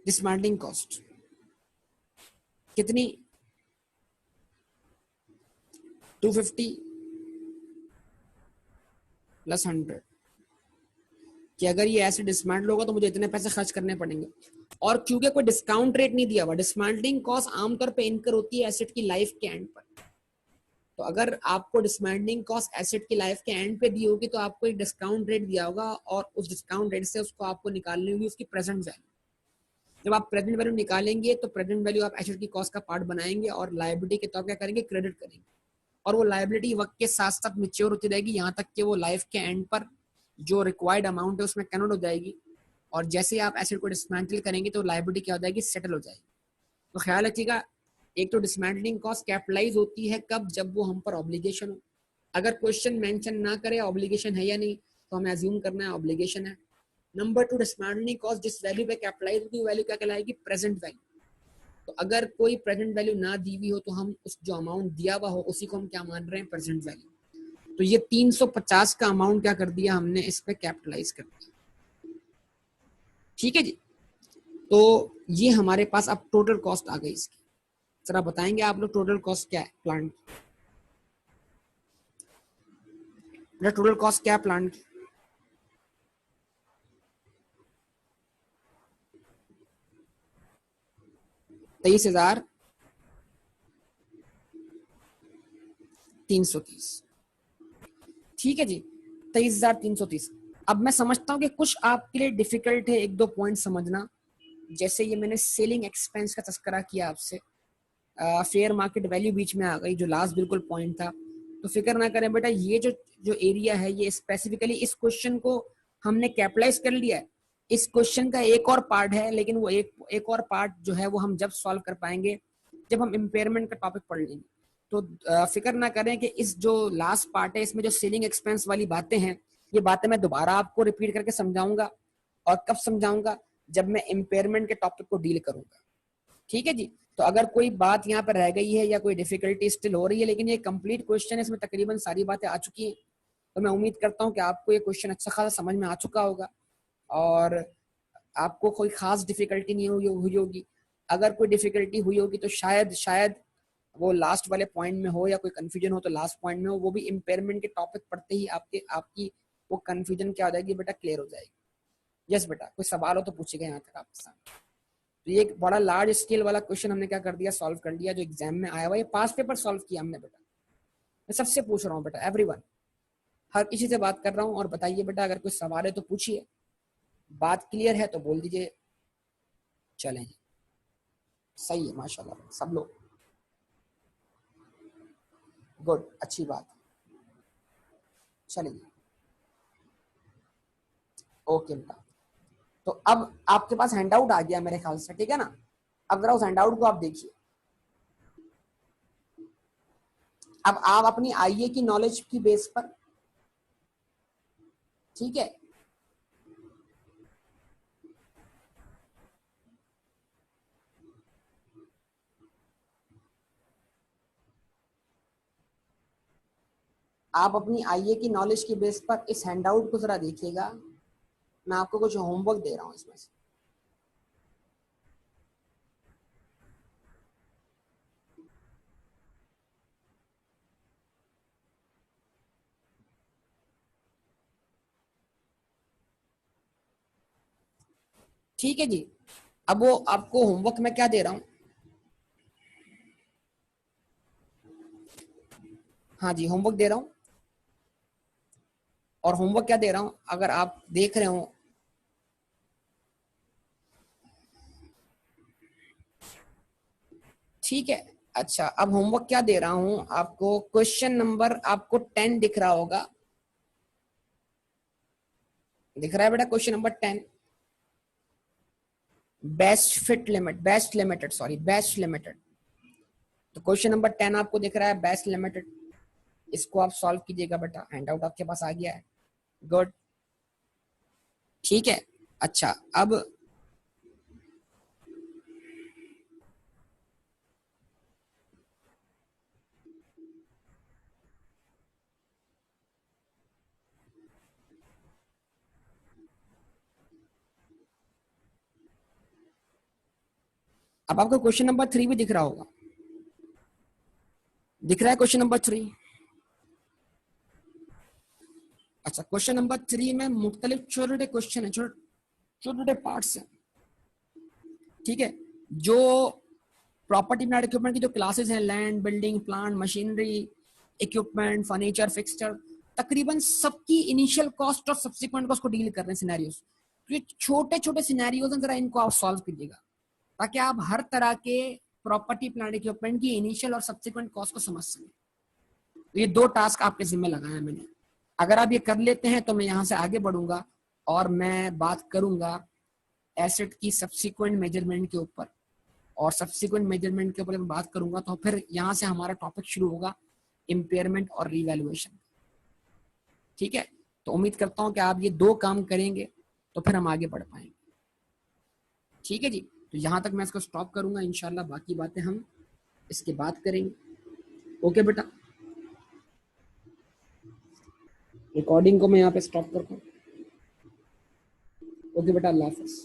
डिसमेंटलिंग कॉस्ट कितनी, 250 प्लस 100, कि अगर ये ऐसे डिसमेंटल होगा तो मुझे इतने पैसे खर्च करने पड़ेंगे। और क्योंकि कोई डिस्काउंट रेट नहीं दिया हुआ, डिसमेंटलिंग कॉस्ट आमतौर पे इनकर होती है एसेट की लाइफ के एंड पर। तो अगर आपको डिसमेंटलिंग कॉस्ट एसेट की लाइफ के एंड पे दी होगी तो आपको एक डिस्काउंट रेट दिया होगा और उस डिस्काउंट रेट से उसको आपको निकालनी होगी उसकी प्रेजेंट वैल्यू। जब आप प्रेजेंट वैल्यू निकालेंगे तो प्रेजेंट वैल्यू आप एसेट की कॉस्ट का पार्ट बनाएंगे और लायबिलिटी के तौर क्या करेंगे, क्रेडिट करेंगे। और वो लायबिलिटी वक्त के साथ साथ मिच्योर होती रहेगी यहाँ तक कि वो लाइफ के एंड पर जो रिक्वायर्ड अमाउंट है उसमें कन्वर्ट हो जाएगी। और जैसे ही आप एसेट को डिसमेंटल करेंगे तो लायबिलिटी क्या हो जाएगी, सेटल हो जाएगी। तो ख्याल रखिएगा, एक तो डिसमेंटलिंग कॉस्ट कैपिटलाइज होती है कब, जब वो हम पर ऑब्लिगेशन हो। अगर क्वेश्चन मेंशन ना करे ऑब्लिगेशन है या नहीं तो हमें अज्यूम करना है ऑब्लिगेशन है। नंबर 2, डिसमेंटलिंग कॉस्ट जिस वैल्यू पे कैपिटलाइज होगी वैल्यू क्या कहलाएगी, प्रेजेंट वैल्यू। तो अगर कोई प्रेजेंट वैल्यू ना दी हुई हो तो हम उस जो अमाउंट दिया हुआ हो उसी को हम क्या मान रहे हैं, प्रेजेंट वैल्यू। तो ये 350 का अमाउंट क्या कर दिया हमने, इस पे कैपिटलाइज कर दिया। ठीक है जी, तो ये हमारे पास अब टोटल कॉस्ट आ गई इसकी। जरा बताएंगे आप लोग टोटल कॉस्ट क्या है प्लांट की, टोटल कॉस्ट क्या है प्लांट की? 23,330। ठीक है जी, 23,330। अब मैं समझता हूँ कि कुछ आपके लिए डिफिकल्ट है एक दो पॉइंट समझना। जैसे ये मैंने सेलिंग एक्सपेंस का तस्करा किया आपसे, फेयर मार्केट वैल्यू बीच में आ गई जो लास्ट बिल्कुल पॉइंट था। तो फिक्र ना करें बेटा, ये जो जो एरिया है ये स्पेसिफिकली इस क्वेश्चन को हमने कैपिटलाइज कर लिया है। इस क्वेश्चन का एक और पार्ट है, लेकिन वो एक और पार्ट जो है वो हम जब सॉल्व कर पाएंगे जब हम इम्पेयरमेंट का टॉपिक पढ़ लेंगे। तो फिक्र ना करें कि इस जो लास्ट पार्ट है इसमें जो सेलिंग एक्सपेंस वाली बातें हैं ये बातें मैं दोबारा आपको रिपीट करके समझाऊंगा। और कब समझाऊंगा, जब मैं इम्पेयरमेंट के टॉपिक को डील करूंगा। ठीक है जी, तो अगर कोई बात यहाँ पर रह गई है या कोई डिफिकल्टी स्टिल हो रही है, लेकिन ये कंप्लीट क्वेश्चन है, इसमें तकरीबन सारी बातें आ चुकी हैं। तो मैं उम्मीद करता हूँ कि आपको ये क्वेश्चन अच्छा खासा समझ में आ चुका होगा और आपको कोई खास डिफिकल्टी नहीं हुई होगी। अगर कोई डिफिकल्टी हुई होगी तो शायद वो लास्ट वाले पॉइंट में हो, या कोई कंफ्यूजन हो तो लास्ट पॉइंट में हो। वो भी इम्पेयरमेंट के टॉपिक पढ़ते ही आपकी वो कंफ्यूजन क्या हो जाएगी बेटा, क्लियर हो जाएगी। यस बेटा, कोई सवाल हो तो पूछिएगा यहाँ तक आपके सामने। तो ये एक बड़ा लार्ज स्केल वाला क्वेश्चन हमने क्या कर दिया, सॉल्व कर दिया, जो एग्जाम में आया हुआ। ये पास पेपर सॉल्व किया हमने बेटा। मैं सबसे पूछ रहा हूँ बेटा, एवरीवन, हर किसी से बात कर रहा हूँ। और बताइए बेटा, अगर कोई सवाल है तो पूछिए, बात क्लियर है तो बोल दीजिए। चलें, सही है, माशाल्लाह सब लोग, गुड, अच्छी बात। चलिए, ओके बेटा। तो अब आपके पास हैंडआउट आ गया मेरे ख्याल से, ठीक है ना? अब जरा उस हैंडआउट को आप देखिए। अब आप अपनी आईए की नॉलेज की बेस पर, ठीक है, आप अपनी आईए की नॉलेज की बेस पर इस हैंडआउट को जरा देखिएगा। मैं आपको कुछ होमवर्क दे रहा हूँ इसमें से। ठीक है जी, अब वो आपको होमवर्क में क्या दे रहा हूँ, हाँ जी होमवर्क दे रहा हूँ। और होमवर्क क्या दे रहा हूँ, अगर आप देख रहे हो, ठीक है। अच्छा, अब होमवर्क क्या दे रहा हूँ आपको, क्वेश्चन नंबर आपको 10 दिख रहा होगा, दिख रहा है बेटा question number 10। Best limited, sorry best limited. तो क्वेश्चन नंबर 10 आपको दिख रहा है, बेस्ट लिमिटेड, इसको आप सॉल्व कीजिएगा बेटा, हैंडआउट आपके पास आ गया है। गुड, ठीक है। अच्छा, अब आपको क्वेश्चन नंबर 3 भी दिख रहा होगा, दिख रहा है क्वेश्चन नंबर 3? अच्छा, क्वेश्चन नंबर 3 में मुख्तलिफ छोटे छोटे क्वेश्चन है, छोटे छोटे पार्ट्स हैं, ठीक है। जो प्रॉपर्टी प्लांट इक्विपमेंट की जो क्लासेस हैं, land, building, plant, machinery, equipment, furniture, fixture, तकरीबन सबकी इनिशियल कॉस्ट और सब्सिक्वेंट कॉस्ट को डील कर रहे हैं सिनेरियोज। तो ये छोटे छोटे सिनेरियोज हैं, जरा इनको आप सॉल्व कीजिएगा ताकि आप हर तरह के प्रॉपर्टी प्लांट इक्विपमेंट की इनिशियल और सब्सिक्वेंट कॉस्ट को समझ सकें। तो ये 2 टास्क आपके जिम्मे लगाए हैं मैंने। अगर आप ये कर लेते हैं तो मैं यहाँ से आगे बढ़ूंगा और मैं बात करूंगा एसेट की सब्सिक्वेंट मेजरमेंट के ऊपर, और सब्सिक्वेंट मेजरमेंट के ऊपर मैं बात करूंगा तो फिर यहाँ से हमारा टॉपिक शुरू होगा इम्पेयरमेंट और रीवैल्यूएशन, ठीक है। तो उम्मीद करता हूँ कि आप ये 2 काम करेंगे तो फिर हम आगे बढ़ पाएंगे, ठीक है जी। तो यहाँ तक मैं इसको स्टॉप करूंगा, इंशाल्लाह बाकी बातें हम इसके बाद करेंगे। ओके बेटा, रिकॉर्डिंग को मैं यहाँ पे स्टॉप करता हूँ। ओके बेटा, अल्लाह हाफिज़।